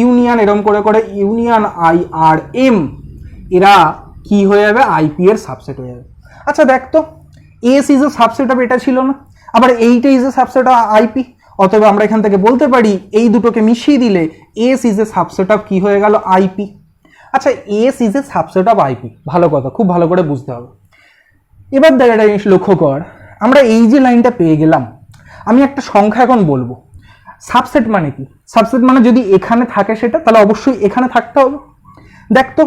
ইউনিয়ন এরকম করে করে ইউনিয়ন IRM এরা কি হয়ে যাবে IP এর সাবসেট হয়ে যাবে। আচ্ছা দেখ তো S is a subset of এটা ছিল না, আবার এইটা is a subset of IP, অতএব আমরা এখান থেকে বলতে পারি এই দুটোকে মিশিয়ে দিলে S is a subset of কি হয়ে গেল IP। আচ্ছা S is a subset of IP, ভালো কথা, খুব ভালো করে বুঝতে হবে। এবার দেখ একটা জিনিস লক্ষ্য কর, আমরা এই যে লাইনটা পেয়ে গেলাম, আমি একটা সংখ্যা এখন বলবো। সাবসেট মানে কি, সাবসেট মানে যদি এখানে থাকে সেটা তাহলে অবশ্যই এখানে থাকতে হবে। দেখ তো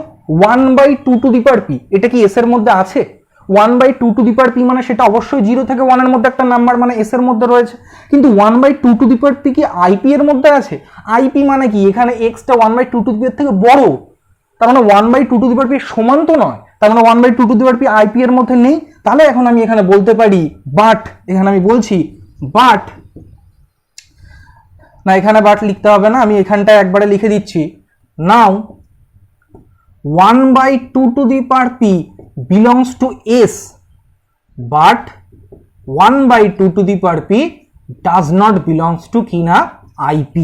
1/2 টু দি পাওয়ার p এটা কি s এর মধ্যে আছে, 1/2 টু দি পাওয়ার p মানে সেটা অবশ্যই 0 থেকে 1 এর মধ্যে একটা নাম্বার, মানে s এর মধ্যে রয়েছে। কিন্তু 1/2 টু দি পাওয়ার p কি IP এর মধ্যে আছে? IP মানে কি এখানে x টা 1/2 টু দি পাওয়ার থেকে বড়, তার মানে 1/2 টু দি পাওয়ার p সমান তো নয়, তার মানে 1/2 to the power p IP এর মধ্যে নেই। তাহলে এখন আমি এখানে বলতে পারি বাট, এখানে আমি বলছি বাট না, এখানে বাট লিখতে হবে না, আমি এখানটা একবারে লিখে দিচ্ছি নাও 1/2 to the power p belongs to S, but 1/2 to the power p does not belongs to কি না IP।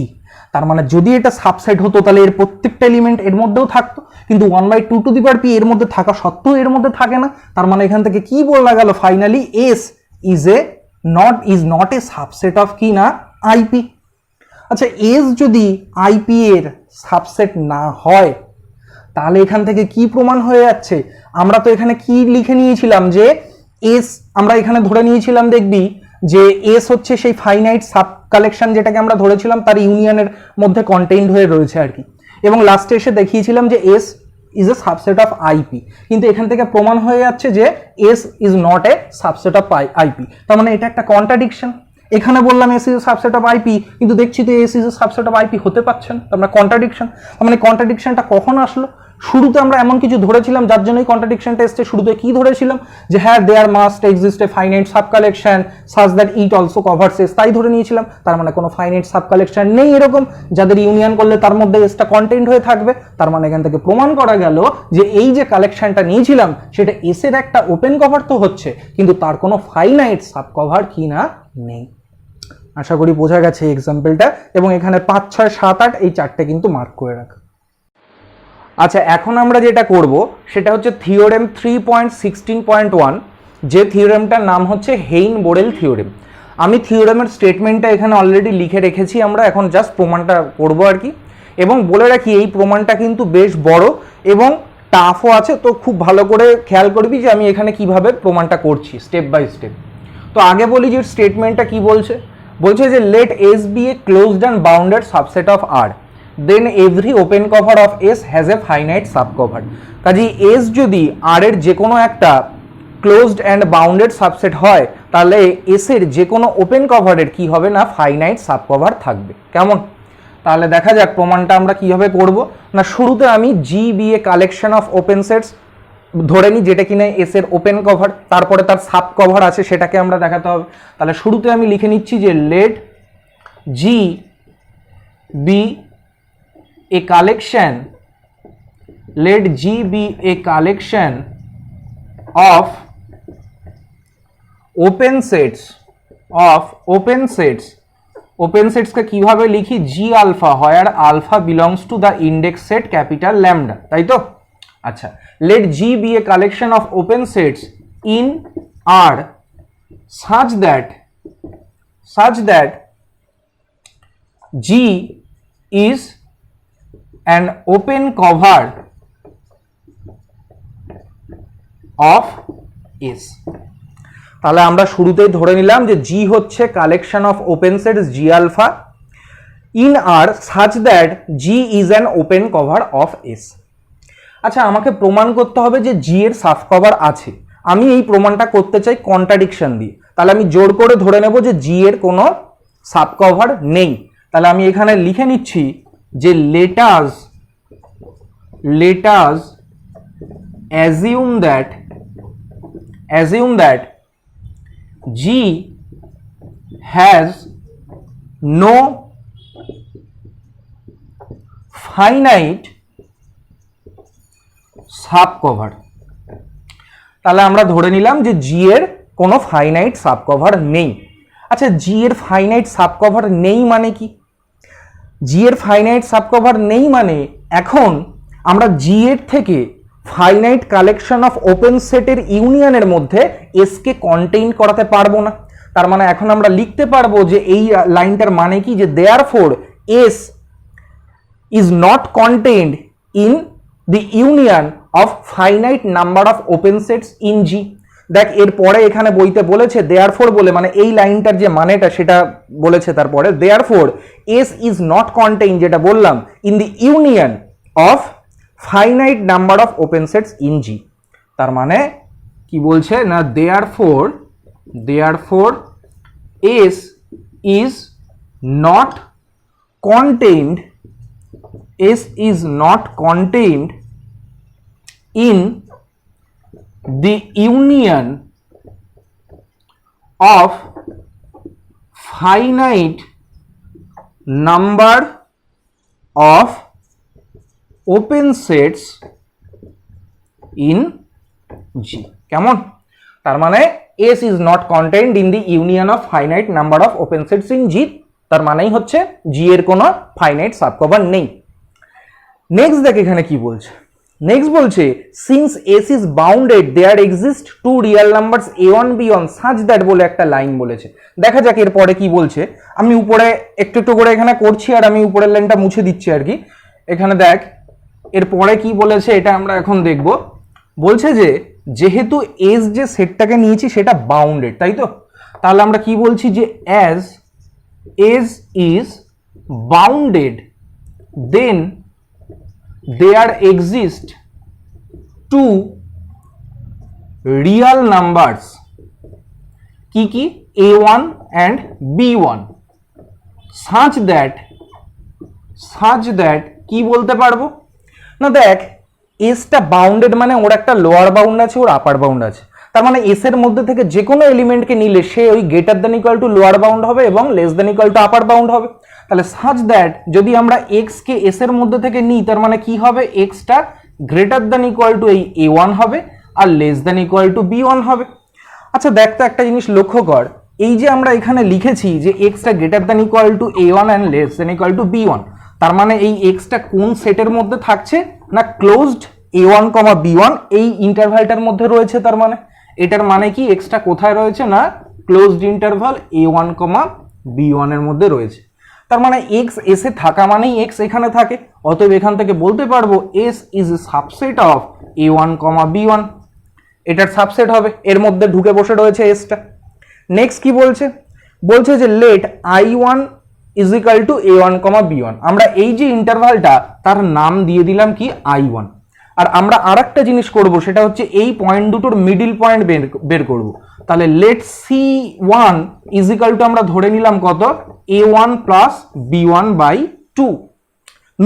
তার মানে যদি এটা সাবসেট হতো তাহলে এর প্রত্যেকটা এলিমেন্ট এর মধ্যেও থাকতো, কিন্তু 1/2 to the power p এর মধ্যে থাকা সত্ত্বেও এর মধ্যে থাকে না। তার মানে এখান থেকে কি বলা গেল finally S is not a subset of কি না IP। আচ্ছা S যদি IP এর সাবসেট না হয় তাহলে এখান থেকে কি প্রমাণ হয়ে যাচ্ছে, আমরা তো এখানে কি লিখে নিয়েছিলাম যে S, আমরা এখানে ধরে নিয়েছিলাম দেখবি যে S হচ্ছে সেই ফাইনাইট সাব কালেকশন যেটাকে আমরা ধরেছিলাম তার ইউনিয়নের মধ্যে কন্টেইনড হয়ে রয়েছে আর কি, এবং লাস্টে এসে দেখিয়েছিলাম যে S is a subset of IP। কিন্তু এখান থেকে প্রমাণ হয়ে যাচ্ছে যে S is not a subset of IP, তার মানে এটা একটা কন্ট্রাডিকশন। এখানে বললাম S is a subset of IP, কিন্তু দেখছি তো S is a subset of IP হতে পারছে না, তার মানে কন্ট্রাডিকশন। তার মানে কন্ট্রাডিকশনটা কখন আসলো, শুরুতে আমরা এমন কিছু ধরেছিলাম যার জন্যই কন্ট্রাডিকশনটা এসছে। শুরুতে কি ধরেছিলাম যে হ্যাঁ there must exist a finite sub collection such that it also covers S, তাই ধরে নিয়েছিলাম। তার মানে কোনো ফাইনাইট সাব কালেকশন নেই এরকম যাদের ইউনিয়ন করলে তার মধ্যে এসটা কন্টেন্ট হয়ে থাকবে। তার মানে এখান থেকে প্রমাণ করা গেল যে এই যে কালেকশনটা নিয়েছিলাম সেটা এস এর একটা ওপেন কভার তো হচ্ছে, কিন্তু তার কোনো ফাইনাইট সাব কভার কি না নেই। আশা করি বোঝা গেছে এক্সাম্পলটা, এবং এখানে 5, 6, 7, 8 এই চারটে কিন্তু মার্ক করে রাখ। আচ্ছা এখন আমরা যেটা করব সেটা হচ্ছে থিওরেম 3.16.1, যে থিওরেমটার নাম হচ্ছে হেইন বোরেল থিওরেম। আমি থিওরেমের স্টেটমেন্টটা এখানে অলরেডি লিখে রেখেছি, আমরা এখন জাস্ট প্রমাণটা করব আর কি। এবং বলে রাখি এই প্রমাণটা কিন্তু বেশ বড় এবং টাফও আছে, তো খুব ভালো করে খেয়াল করবি যে আমি এখানে কিভাবে প্রমাণটা করছি স্টেপ বাই স্টেপ। তো আগে বলি যে স্টেটমেন্টটা কি বলছে, বলছে যে let S be a closed and bounded subset of R, then every open cover of S has a finite sub cover. কাজে এস যদি আর এর যে কোনো একটা ক্লোজড অ্যান্ড বাউন্ডেড সাবসেট হয়, তাহলে এস এর যে কোনো ওপেন কভারের কি হবে না, ফাইনাইট সাব কভার থাকবে। কেমন? তাহলে দেখা যাক প্রমাণটা আমরা কিভাবে করব। না, শুরুতে আমি G be a collection of open sets ধরে নিই, যেটা কিনা এস এর ওপেন কভার, তারপরে তার সাব কভার আছে সেটাকে আমরা দেখাতে হবে। তাহলে শুরুতে আমি লিখে নিচ্ছি যে let G be a collection, let G be a collection of open sets open sets কে কিভাবে লিখি, G alpha where alpha belongs to the index set capital lambda, তাই তো? আচ্ছা, let G be a collection of open sets in R such that G is an open cover of S। তাহলে আমরা শুরুতেই ধরে নিলাম যে জি হচ্ছে collection of open sets G alpha in R such that G is an open cover of S. আচ্ছা, আমাকে প্রমাণ করতে হবে যে জি এর সাব কভার আছে। আমি এই প্রমাণটা করতে চাই কন্ট্রাডিকশন দিয়ে। তাহলে আমি জোর করে ধরে নেব যে জি এর কোনো সাব কভার নেই। তাহলে আমি এখানে লিখে নিচ্ছি যে let us assume that G has no finite subcover। তাহলে আমরা ধরে নিলাম যে জি এর কোনো ফাইনাইট সাবকভার নেই। আচ্ছা, জি এর ফাইনাইট সাবকভার নেই মানে কি? জি এর ফাইনাইট সাবকভার নেই মানে এখন আমরা জি এর থেকে ফাইনাইট কালেকশন অফ ওপেন সেটের ইউনিয়নের মধ্যে এস কে কন্টেইন করাতে পারবো না। তার মানে এখন আমরা লিখতে পারবো যে এই লাইনটার মানে কি, যে therefore S is not contained in the union of finite number of open sets in G. দেখ, এরপরে এখানে বইতে বলেছে দেয়ারফর বলে, মানে এই লাইনটার যে মানেটা সেটা বলেছে। তারপরে therefore S is not contain, যেটা বললাম, in the union of finite number of open sets in G. তার মানে কি বলছে না, therefore S is not contained in the union of finite number of open sets in G। কেমন? তার মানে S is not contained in the union of finite number of open sets in G। তার মানেই হচ্ছে G এর কোনো ফাইনাইট সাবকভার নেই। নেক্সট দেখ এখানে কি বলছে। নেক্সট বলছে since S is bounded there exist two real numbers a1 b1 such that বলে একটা লাইন বলেছে। দেখা যাক এরপরে কি বলছে। আমি উপরে একটু একটু করে এখানে করছি আর আমি উপরের লাইনটা মুছে দিচ্ছি আর কি। এখানে দেখ এরপরে কি বলেছে, এটা আমরা এখন দেখব। বলছে যে যেহেতু এস যে সেটটাকে নিয়েছি সেটা বাউন্ডেড, তাই তো? তাহলে আমরা কি বলছি যে as S is bounded then there exist two real numbers কি a1 and b1 such that কি বলতে পারবো না। দেখ, এসটা বাউন্ডেড মানে ওর একটা লোয়ার বাউন্ড আছে, ওর আপার বাউন্ড আছে। তার মানে এস এর মধ্যে থেকে যে কোনো এলিমেন্টকে নিলে সে ওই greater than equal two lower bound হবে এবং লেস দ্যান ইকুয়াল টু আপার বাউন্ড হবে। তাহলে সাচ দ্যাট যদি আমরা এক্স কে এস এর মধ্যে থেকে নিই, তার মানে কি হবে, এক্সটা গ্রেটার দ্যান ইকুয়াল টু এই a1 হবে আর less than equal to b1 হবে। আচ্ছা দেখ তো, একটা জিনিস লক্ষ্য কর, এই যে আমরা এখানে লিখেছি যে extra greater than equal two a1 and less than equal to b1, তার মানে এই এক্সটা কোন সেটের মধ্যে থাকছে না, ক্লোজড a1, b1 এই ইন্টারভ্যালটার মধ্যে রয়েছে। তার মানে এটার মানে কি, এক্সটা কোথায় রয়েছে না, ক্লোজড ইন্টারভাল a1, b1 এর মধ্যে রয়েছে। তার মানে এক্স এসে থাকা মানেই এক্স এখানে থাকে। অতএব এখান থেকে বলতে পারবো S is a subset of a1, b1। এটার সাবসেট হবে, এর মধ্যে ঢুকে বসে রয়েছে এসটা। নেক্সট কি বলছে, বলছে যে let I1 is equal two A1, B1। আমরা এই যে ইন্টারভালটা তার নাম দিয়ে দিলাম কি I1। আর আমরা আরেকটা জিনিস করব, সেটা হচ্ছে এই পয়েন্ট দুটোর মিডিল পয়েন্ট বের করব। তাহলে late C1 is equal to আমরা ধরে নিলাম কত, A1 প্লাস B1/2।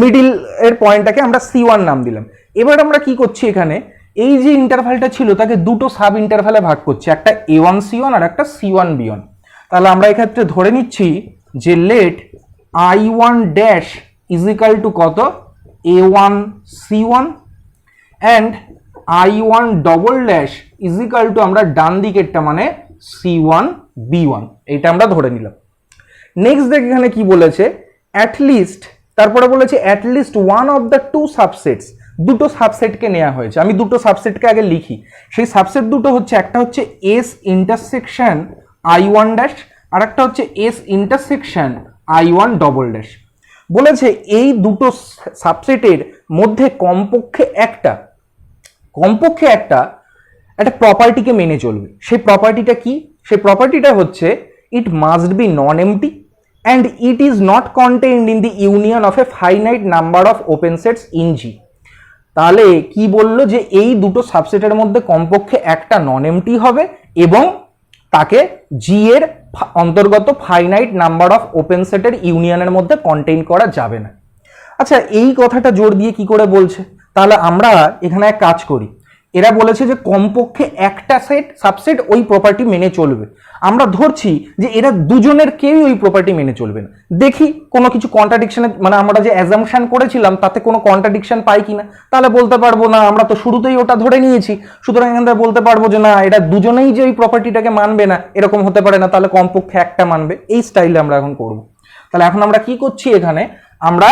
মিডিল এর পয়েন্টটাকে আমরা C1 নাম দিলাম। এবার আমরা কি করছি, এখানে এই যে ইন্টারভালটা ছিল তাকে দুটো সাব ইন্টারভালে ভাগ করছি, একটা A1 C1 আর একটা C1 B1। তাহলে আমরা এক্ষেত্রে ধরে নিচ্ছি যে let I1 dash is equal to কত, A1 C1 and I1 double dash is equal to আমরা ডান দিকেরটা মানে C1 B1, এইটা আমরা ধরে নিলাম। নেক্সট দেখ এখানে কি বলেছে, অ্যাটলিস্ট, তারপরে বলেছে at least one of the two subsets, দুটো সাবসেটকে নেওয়া হয়েছে। আমি দুটো সাবসেটকে আগে লিখি। সেই সাবসেট দুটো হচ্ছে, একটা হচ্ছে এস ইন্টারসেকশন I1 ড্যাশ আর একটা হচ্ছে S intersection I1 double dash. বলেছে এই দুটো সাবসেটের মধ্যে কমপক্ষে একটা প্রপার্টিকে মেনে চলবে। সেই প্রপার্টিটা কি? সেই প্রপার্টিটা হচ্ছে it must be non MT and it is not contained in the union of a finite number of open sets in G। তাহলে কি বললো যে এই দুটো সাবসেটের মধ্যে কমপক্ষে একটা নন এমটি হবে এবং তাকে জি এর অন্তর্গত ফাইনাইট নাম্বার অফ ওপেন সেটের ইউনিয়নের মধ্যে কন্টেইন করা যাবে না। আচ্ছা, এই কথাটা জোর দিয়ে কি করে বলছে? তাহলে আমরা এখানে এক কাজ করি। এরা বলেছে যে কমপক্ষে একটা সাবসেট ওই প্রপার্টি মেনে চলবে। আমরা ধরছি যে এরা দুজনের কেউই ওই প্রপার্টি মেনে চলবে না। দেখি কোনো কিছু কন্ট্রাডিকশনে, মানে আমরা যে অ্যাজাম্পশন করেছিলাম তাতে কোনো কন্ট্রাডিকশন পাই কিনা। তাহলে বলতে পারবো না, আমরা তো শুরুতেই ওটা ধরে নিয়েছি, সুতরাং এখান থেকে বলতে পারবো যে না, এরা দুজনেই যে ওই প্রপার্টিটাকে মানবে না এরকম হতে পারে না, তাহলে কমপক্ষে একটা মানবে। এই স্টাইলে আমরা এখন করব। তাহলে এখন আমরা কি করছি, এখানে আমরা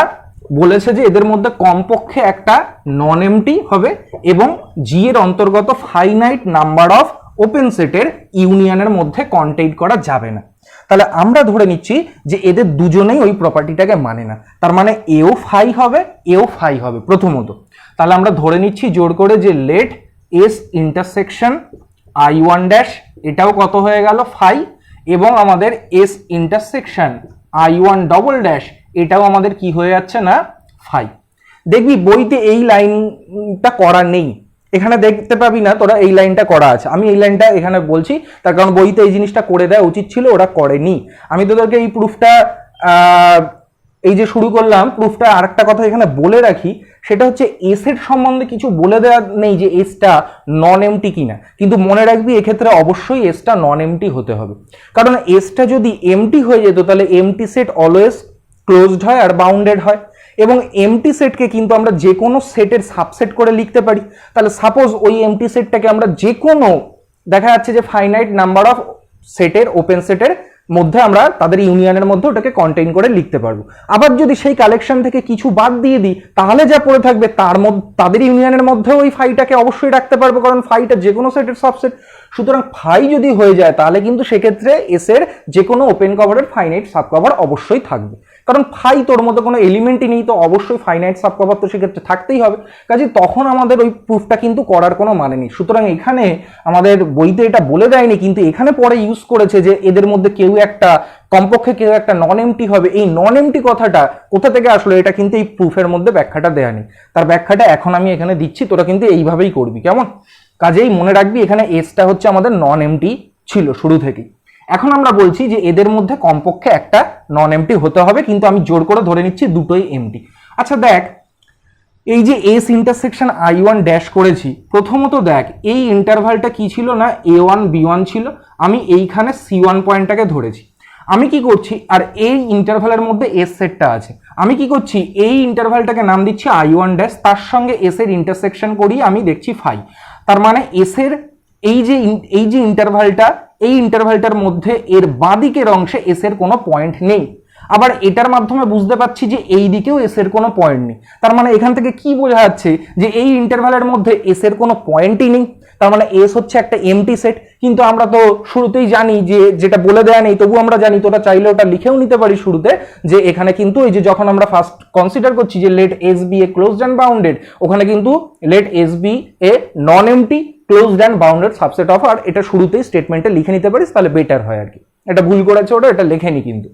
বলেছে যে এদের মধ্যে কমপক্ষে একটা নন এমটি হবে এবং জি এর অন্তর্গত ফাইনাইট নাম্বার অফ ওপেন সেটের ইউনিয়নের মধ্যে কন্টেইন করা যাবে না। তাহলে আমরা ধরে নিচ্ছি যে এদের দুজনেই ওই প্রপার্টিটাকে মানে না, তার মানে এও ফাই হবে, এও ফাই হবে প্রথমত। তাহলে আমরা ধরে নিচ্ছি জোর করে যে let S intersection I1 dash, এটাও কত হয়ে গেল, ফাই, এবং আমাদের S intersection I1 double dash, এটাও আমাদের কি হয়ে যাচ্ছে না, ফাই। দেখবি বইতে এই লাইনটা করা নেই, এখানে দেখতে পাবি না তোরা এই লাইনটা করা আছে। আমি এই লাইনটা এখানে বলছি তার কারণ বইতে এই জিনিসটা করে দেওয়া উচিত ছিল, ওরা করেনি। আমি তোদেরকে এই প্রুফটা, এই যে শুরু করলাম প্রুফটা, আরেকটা কথা এখানে বলে রাখি, সেটা হচ্ছে এস এর সম্বন্ধে কিছু বলে দেওয়া নেই যে এসটা নন এমটি কিনা, কিন্তু মনে রাখবি এক্ষেত্রে অবশ্যই এসটা নন এমটি হতে হবে। কারণ এসটা যদি এমটি হয়ে যেত তাহলে এমটি সেট অলওয়েজ ক্লোজড হয় আর বাউন্ডেড হয়, এবং এমটি সেটকে কিন্তু আমরা যে কোনো সেটের সাবসেট করে লিখতে পারি। তাহলে সাপোজ ওই এমটি সেটটাকে আমরা যে কোনো, দেখা যাচ্ছে যে ফাইনাইট নাম্বার অফ সেটের ওপেন সেটের মধ্যে আমরা তাদের ইউনিয়নের মধ্যে ওটাকে কন্টেইন করে লিখতে পারবো। আবার যদি সেই কালেকশন থেকে কিছু বাদ দিয়ে দিই তাহলে যা পড়ে থাকবে তার মধ্যে তাদের ইউনিয়নের মধ্যেও ওই ফাইটাকে অবশ্যই রাখতে পারবো, কারণ ফাইটা যে কোনো সেটের সাবসেট। সুতরাং ফাই যদি হয়ে যায় তাহলে কিন্তু সেক্ষেত্রে এস এর যে কোনো ওপেন কভারের ফাইনাইট সাব কভার অবশ্যই থাকবে, কারণ ফাই তোর মতো কোনো এলিমেন্টই নেই, তো অবশ্যই ফাইনাইট সাব কভার তো সেক্ষেত্রে থাকতেই হবে। কাজে তখন আমাদের ওই প্রুফটা কিন্তু করার কোনো মানে নেই। সুতরাং এখানে আমাদের বইতে এটা বলে দেয়নি, কিন্তু এখানে পরে ইউজ করেছে যে এদের মধ্যে কেউ একটা, কমপক্ষে কেউ একটা নন এমটি হবে। এই নন এমটি কথাটা কোথা থেকে আসলো এটা কিন্তু এই প্রুফের মধ্যে ব্যাখ্যাটা দেয়া নেই। তার ব্যাখ্যাটা এখন আমি এখানে দিচ্ছি, তোরা কিন্তু এইভাবেই করবি, কেমন? কাজেই মনে রাখবি এখানে এসটা হচ্ছে আমাদের নন এমটি ছিল শুরু থেকেই। এখন আমরা বলছি যে এদের মধ্যে কমপক্ষে একটা নন এমটি হতে হবে, কিন্তু আমি জোর করে ধরে নিচ্ছি দুটোই এমটি। আচ্ছা দেখ, এই যে এস ইন্টারসেকশন I1 ড্যাশ করেছি, প্রথমত দেখ এই ইন্টারভালটা কি ছিল না, A1 B1 ছিল। আমি এইখানে C1 পয়েন্টটাকে ধরেছি। আমি কি করছি, আর এই ইন্টারভালের মধ্যে এস সেটটা আছে, আমি কি করছি, এই ইন্টারভালটাকে নাম দিচ্ছি I1 ড্যাশ, তার সঙ্গে এস এর ইন্টারসেকশন করি আমি দেখছি ফাই। তার মানে এস এর এই যে ইন্টারভালটা, এই ইন্টারভালটার মধ্যে এর বাঁদিকের অংশে এস এর কোনো পয়েন্ট নেই। আবার এটার মাধ্যমে বুঝতে পারছি যে এই দিকেও এস এর কোনো পয়েন্ট নেই। তার মানে এখান থেকে কি বোঝা যাচ্ছে যে এই ইন্টারভালের মধ্যে এস এর কোনো পয়েন্টই নেই। তার মানে এস হচ্ছে একটা এমটি সেট। কিন্তু আমরা তো শুরুতেই জানি যে যেটা বলে দেয়া নেই, তবু আমরা জানি, তোরা চাইলে ওটা লিখেও নিতে পারি শুরুতে, যে এখানে কিন্তু এই যে যখন আমরা ফার্স্ট কনসিডার করছি যে let S be a closed and bounded, ওখানে কিন্তু let S be a non empty closed and bounded subset of, আর এটা শুরুতেই স্টেটমেন্টে লিখে নিতে পারিস, তাহলে বেটার হয় আর কি। এটা ভুল করেছে ওটা, এটা লেখেনি কিন্তু।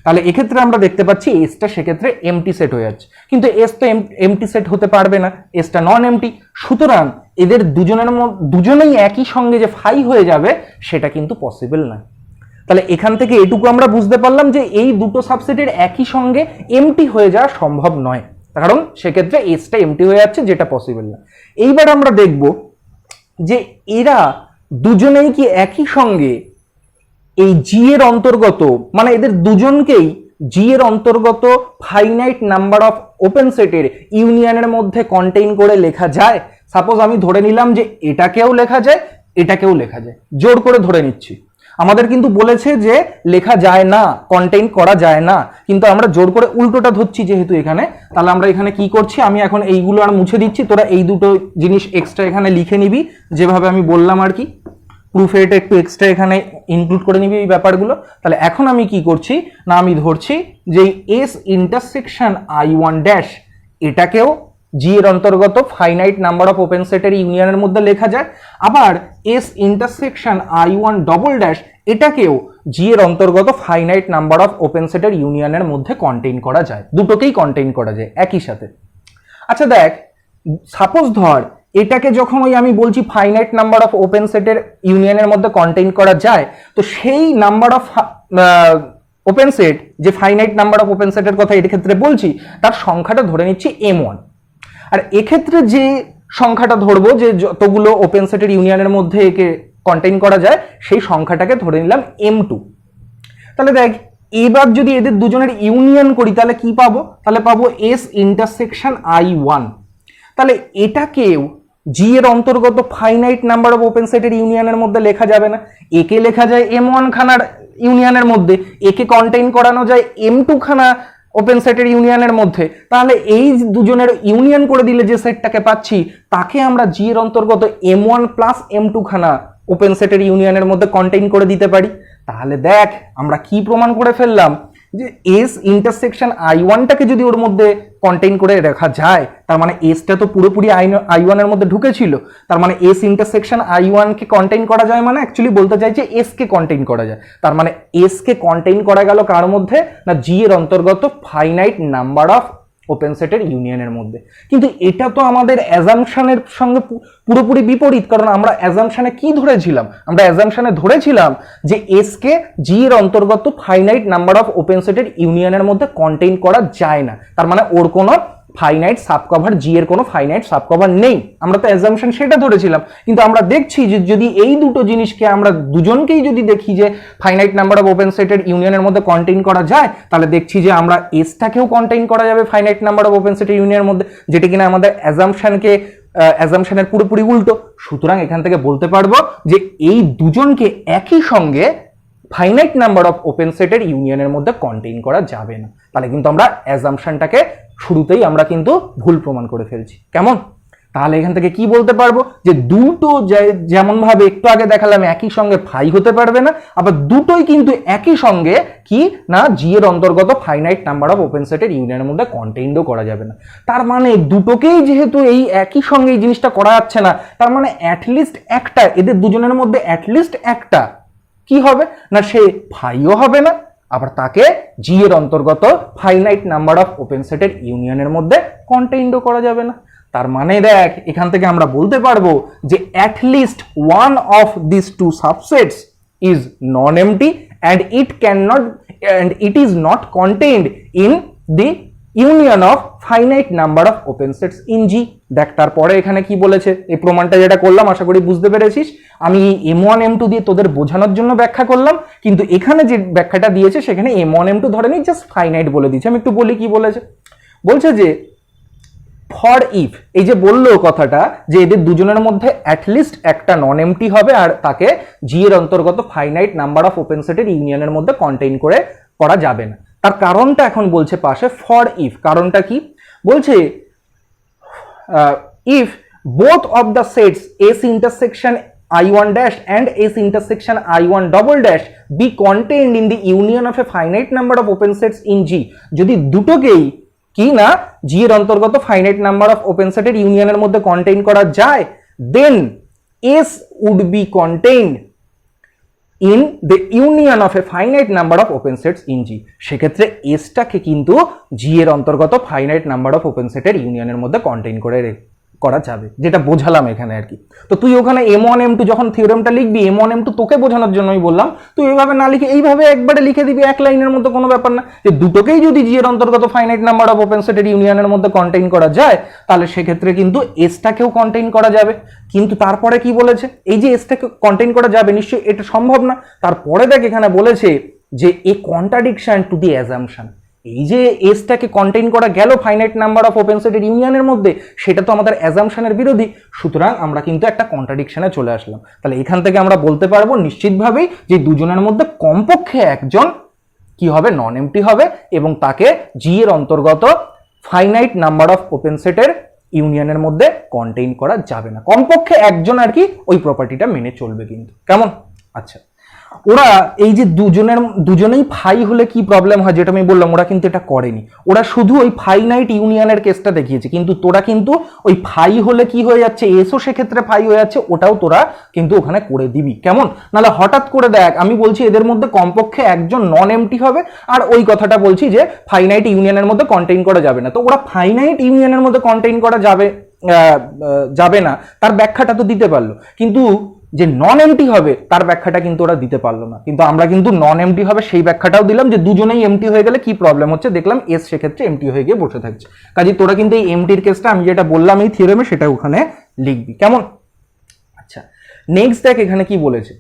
তাহলে এক্ষেত্রে আমরা দেখতে পাচ্ছি এসটা সেক্ষেত্রে এমটি সেট হয়ে যাচ্ছে, কিন্তু এস তো এমটি সেট হতে পারবে না, এসটা নন এমটি। সুতরাং এদের দুজনেই একই সঙ্গে যে ফাই হয়ে যাবে সেটা কিন্তু পসিবল না। তাহলে এখান থেকে এটুকু আমরা বুঝতে পারলাম যে এই দুটো সাবসেটের একই সঙ্গে এমটি হয়ে যাওয়া সম্ভব নয়, কারণ সেক্ষেত্রে এসটা এমটি হয়ে যাচ্ছে, যেটা পসিবল না। এইবার আমরা দেখব যে এরা দুজনেই কি একই সঙ্গে এই জি এর অন্তর্গত, মানে এদের দুজনকেই জি এর অন্তর্গত ফাইনাইট নাম্বার অফ ওপেন সেটের ইউনিয়নের মধ্যে কন্টেইন করে লেখা যায়। সাপোজ আমি ধরে নিলাম যে এটাকেও লেখা যায়, এটাকেও লেখা যায়, জোর করে ধরে নিচ্ছি। আমাদের কিন্তু বলেছে যে লেখা যায় না, কন্টেইন করা যায় না, কিন্তু আমরা জোর করে উল্টোটা ধরছি যেহেতু এখানে। তাহলে আমরা এখানে কি করছি, আমি এখন এইগুলো আর মুছে দিচ্ছি, তোরা এই দুটো জিনিস এক্সট্রা এখানে লিখে নিবি, যেভাবে আমি বললাম আর কি। প্রুফে এটা একটু এক্সট্রা এখানে ইনক্লুড করে নিবি এই ব্যাপারগুলো। তাহলে এখন আমি কি করছি না, আমি ধরছি যে S intersection I one dash এটাকেও জি এর অন্তর্গত ফাইনাইট নাম্বার অফ ওপেন সেটের ইউনিয়নের মধ্যে লেখা যায়, আবার S intersection I one double dash এটাকেও জি এর অন্তর্গত ফাইনাইট নাম্বার অফ ওপেন সেটের ইউনিয়নের মধ্যে কন্টেইন করা যায়, দুটোকেই কন্টেইন করা যায় একই সাথে। আচ্ছা দেখ, সাপোজ ধর এটাকে যখন ওই আমি বলছি ফাইনাইট নাম্বার অফ ওপেন সেটের ইউনিয়নের মধ্যে কন্টেইন করা যায়, তো সেই নাম্বার অফ ওপেন সেট, যে ফাইনাইট নাম্বার অফ ওপেন সেটের কথা এর ক্ষেত্রে বলছি, তার সংখ্যাটা ধরে নিচ্ছি m1। আর এক্ষেত্রে যে সংখ্যাটা ধরবো, যে যতগুলো ওপেন সেটের ইউনিয়নের মধ্যে একে কন্টেইন করা যায়, সেই সংখ্যাটাকে ধরে নিলাম m2। তাহলে দেখ, এবার যদি এদের দুজনের ইউনিয়ন করি তাহলে কি পাবো, তাহলে পাবো এস ইন্টারসেকশন i1। তাহলে এটাকেও জি এর অন্তর্গত ফাইনাইট নাম্বার অফ ওপেন সেটের ইউনিয়নের মধ্যে লেখা যাবে না, একে লেখা যায় m1 খানার ইউনিয়নের মধ্যে, একে কন্টেইন করানো যায় m2 খানা ওপেন সেটের ইউনিয়নের মধ্যে। তাহলে এই দুজনের ইউনিয়ন করে দিলে যে সেটটাকে পাচ্ছি, তাকে আমরা জি এর অন্তর্গত m1 প্লাস m2 খানা ওপেন সেটের ইউনিয়নের মধ্যে কন্টেইন করে দিতে পারি। তাহলে দেখ আমরা কি প্রমাণ করে ফেললাম, যে এস ইন্টারসেকশন i1টাকে যদি ওর মধ্যে কন্টেইন করে রাখা যায়, তার মানে এসটা তো পুরোপুরি i1 এর মধ্যে ঢুকেছিল, তার মানে এস ইন্টারসেকশন i1 কে কন্টেইন করা যায়, মানে অ্যাকচুয়ালি বলতে চাই যে এস কে কন্টেইন করা যায়। তার মানে এস কে কন্টেইন করা গেল কার মধ্যে, না জি এর অন্তর্গত ফাইনাইট নাম্বার অফ ওপেন সেটের ইউনিয়নের মধ্যে। কিন্তু এটা তো আমাদের অ্যাজাম্পশনের সঙ্গে পুরোপুরি বিপরীত, কারণ আমরা অ্যাজাম্পশনে কি ধরেছিলাম, আমরা অ্যাজাম্পশনে ধরেছিলাম যে এস কে জি এর অন্তর্গত ফাইনাইট নাম্বার অফ ওপেন সেটের ইউনিয়নের মধ্যে কন্টেইন করা যায় না, তার মানে ওর কোনো ফাইনাইট সাবকভার, জি এর কোনো ফাইনাইট সাবকভার নেই, আমরা তো অ্যাজাম্পশন সেটা ধরেছিলাম। কিন্তু আমরা দেখছি যে যদি এই দুটো জিনিসকে আমরা দুজনকেই যদি দেখি যে ফাইনাইট নাম্বার অফ ওপেন সেটের ইউনিয়নের মধ্যে কন্টেইন করা যায়, তাহলে দেখছি যে আমরা এসটাকেও কন্টেইন করা যাবে ফাইনাইট নাম্বার অফ ওপেন সেটের ইউনিয়নের মধ্যে, যেটা কিনা আমাদের অ্যাজাম্পশনের পুরোপুরি উল্টো। সুতরাং এখান থেকে বলতে পারবো যে এই দুজনকে একই সঙ্গে ফাইনাইট নাম্বার অফ ওপেন সেটের ইউনিয়নের মধ্যে কন্টেইন করা যাবে না। তাহলে কিন্তু আমরা অ্যাজাম্পশনটাকে শুরুতেই আমরা কিন্তু ভুল প্রমাণ করে ফেলছি। কেমন? তাহলে এখান থেকে কি বলতে পারবো, যে দুটো যেমন ভাবে একটু আগে দেখালাম একই সঙ্গে ফাই হতে পারবে না, আবার দুটোই কিন্তু একই সঙ্গে কি না জি এর অন্তর্গত ফাইনাইট নাম্বার অফ ওপেন সেটের ইউনিয়নের মধ্যে কন্টেইনও করা যাবে না। তার মানে দুটোকেই যেহেতু এই একই সঙ্গে এই জিনিসটা করা যাচ্ছে না, তার মানে অ্যাটলিস্ট একটা, এদের দুজনের মধ্যে অ্যাটলিস্ট একটা কি হবে না, সে ফাইও হবে না, আবার তাকে জি এর অন্তর্গত ফাইনাইট নাম্বার অফ ওপেন সেটের ইউনিয়নের মধ্যে কন্টেইনও করা যাবে না। তার মানে দেখ, এখান থেকে আমরা বলতে পারবো যে at least one of these two subsets is non-empty and it is not contained in the union of finite number of open sets in G। দেখ তারপরে এখানে কি বলেছে, এই প্রমাণটা যেটা করলাম আশা করি বুঝতে পেরেছিস। আমি m1 m2 দিয়ে তোদের বোঝানোর জন্য ব্যাখ্যা করলাম, কিন্তু এখানে যে ব্যাখ্যাটা দিয়েছে সেখানে m1 m2 ধরে নিই জাস্ট ফাইনাইট বলে দিয়েছে। আমি একটু বলি কি বলেছে। বলছে যে ফর ইফ, এই যে বললো কথাটা যে এদের দুজনের মধ্যে অ্যাটলিস্ট একটা নন এমটি হবে আর তাকে জি এর অন্তর্গত ফাইনাইট নাম্বার অফ ওপেন সেটের ইউনিয়নের মধ্যে কন্টেইন করে করা যাবে না। তার কারণটা এখন বলছে পাশে ফর ইফ, কারণটা কি বলছে, if both of the sets S intersection I1 dash and S intersection I1 double dash be contained in the union of a finite number of open sets in G, যদি দুটোকেই কি না জি এর অন্তর্গত ফাইনাইট নাম্বার অফ ওপেন সেটের ইউনিয়নের মধ্যে কন্টেইন করা যায়, then S would be contained in the union of a finite number of open sets in G. সেক্ষেত্রে এসটাকে কিন্তু জি এর অন্তর্গত ফাইনাইট নাম্বার অফ ওপেন সেটের ইউনিয়নের মধ্যে কন্টেইন করা যাবে, যেটা বোঝালাম এখানে আর কি। তো তুই ওখানে M1 M2 যখন থিওরেমটা লিখবি, M1 M2 তোকে বোঝানোর জন্যই বললাম, তুই এইভাবে না লিখে এইভাবে একবারে লিখে দিবি এক লাইনের মধ্যে, কোনো ব্যাপার না। যে দুটোকেই যদি জি এর অন্তর্গত ফাইনাইট নাম্বার অফ ওপেন সেটের ইউনিয়নের মধ্যে কন্টেইন করা যায়, তাহলে সেক্ষেত্রে কিন্তু এসটাকেও কন্টেইন করা যাবে। কিন্তু তারপরে কি বলেছে, এই যে এসটাকে কন্টেইন করা যাবে নিশ্চয়ই এটা সম্ভব না। তারপরে দেখ এখানে বলেছে যে এ কন্ট্রাডিকশন টু দি অ্যাজাম্পশন। এই যে এসটাকে কন্টেইন করা গেল ফাইনাইট নাম্বার অফ ওপেন সেটের ইউনিয়নের মধ্যে, সেটা তো আমাদের অ্যাজাম্পশনের বিরোধী। সুতরাং আমরা কিন্তু একটা কন্ট্রাডিকশনে চলে আসলাম। তাহলে এখান থেকে আমরা বলতে পারবো নিশ্চিতভাবেই যে দুজনের মধ্যে কমপক্ষে একজন কি হবে, নন এমটি হবে, এবং তাকে জি এর অন্তর্গত ফাইনাইট নাম্বার অফ ওপেন সেটের ইউনিয়নের মধ্যে কন্টেইন করা যাবে না। কমপক্ষে একজন আর কি ওই প্রপার্টিটা মেনে চলবে কিন্তু। কেমন? আচ্ছা, ওরা এই যে দুজনেই ফাই হলে কি প্রবলেম হয়, যেটা আমি বললাম, ওরা কিন্তু এটা করেনি। ওরা শুধু ওই ফাইনাইট ইউনিয়নের কেসটা দেখিয়েছে, কিন্তু তোরা কিন্তু ওই ফাই হলে কি হয়ে যাচ্ছে, এসও সেক্ষেত্রে ফাই হয়ে যাচ্ছে, ওটাও তোরা কিন্তু ওখানে করে দিবি। কেমন? নাহলে হঠাৎ করে দেখ আমি বলছি এদের মধ্যে কমপক্ষে একজন নন এমটি হবে, আর ওই কথাটা বলছি যে ফাইনাইট ইউনিয়নের মধ্যে কন্টেইন করা যাবে না। তো ওরা ফাইনাইট ইউনিয়নের মধ্যে কন্টেইন করা যাবে না তার ব্যাখ্যাটা তো দিতে পারলো, কিন্তু যে নন এমটি হবে তার ব্যাখ্যাটা কিন্তু ওরা দিতে পারলো না। কিন্তু আমরা কিন্তু নন এমটি হবে সেই ব্যাখ্যাটাও দিলাম, যে দুজনেই এমটি হয়ে গেলে কি প্রবলেম হচ্ছে দেখলাম, এস সেক্ষেত্রে এমটি হয়ে গিয়ে বসে থাকছে। কাজে তোরা কিন্তু এই এমটির কেসটা আমি যেটা বললাম এই থিওরেমে, সেটা ওখানে লিখবি। কেমন? আচ্ছা, নেক্সট দেখ এখানে কি বলেছে।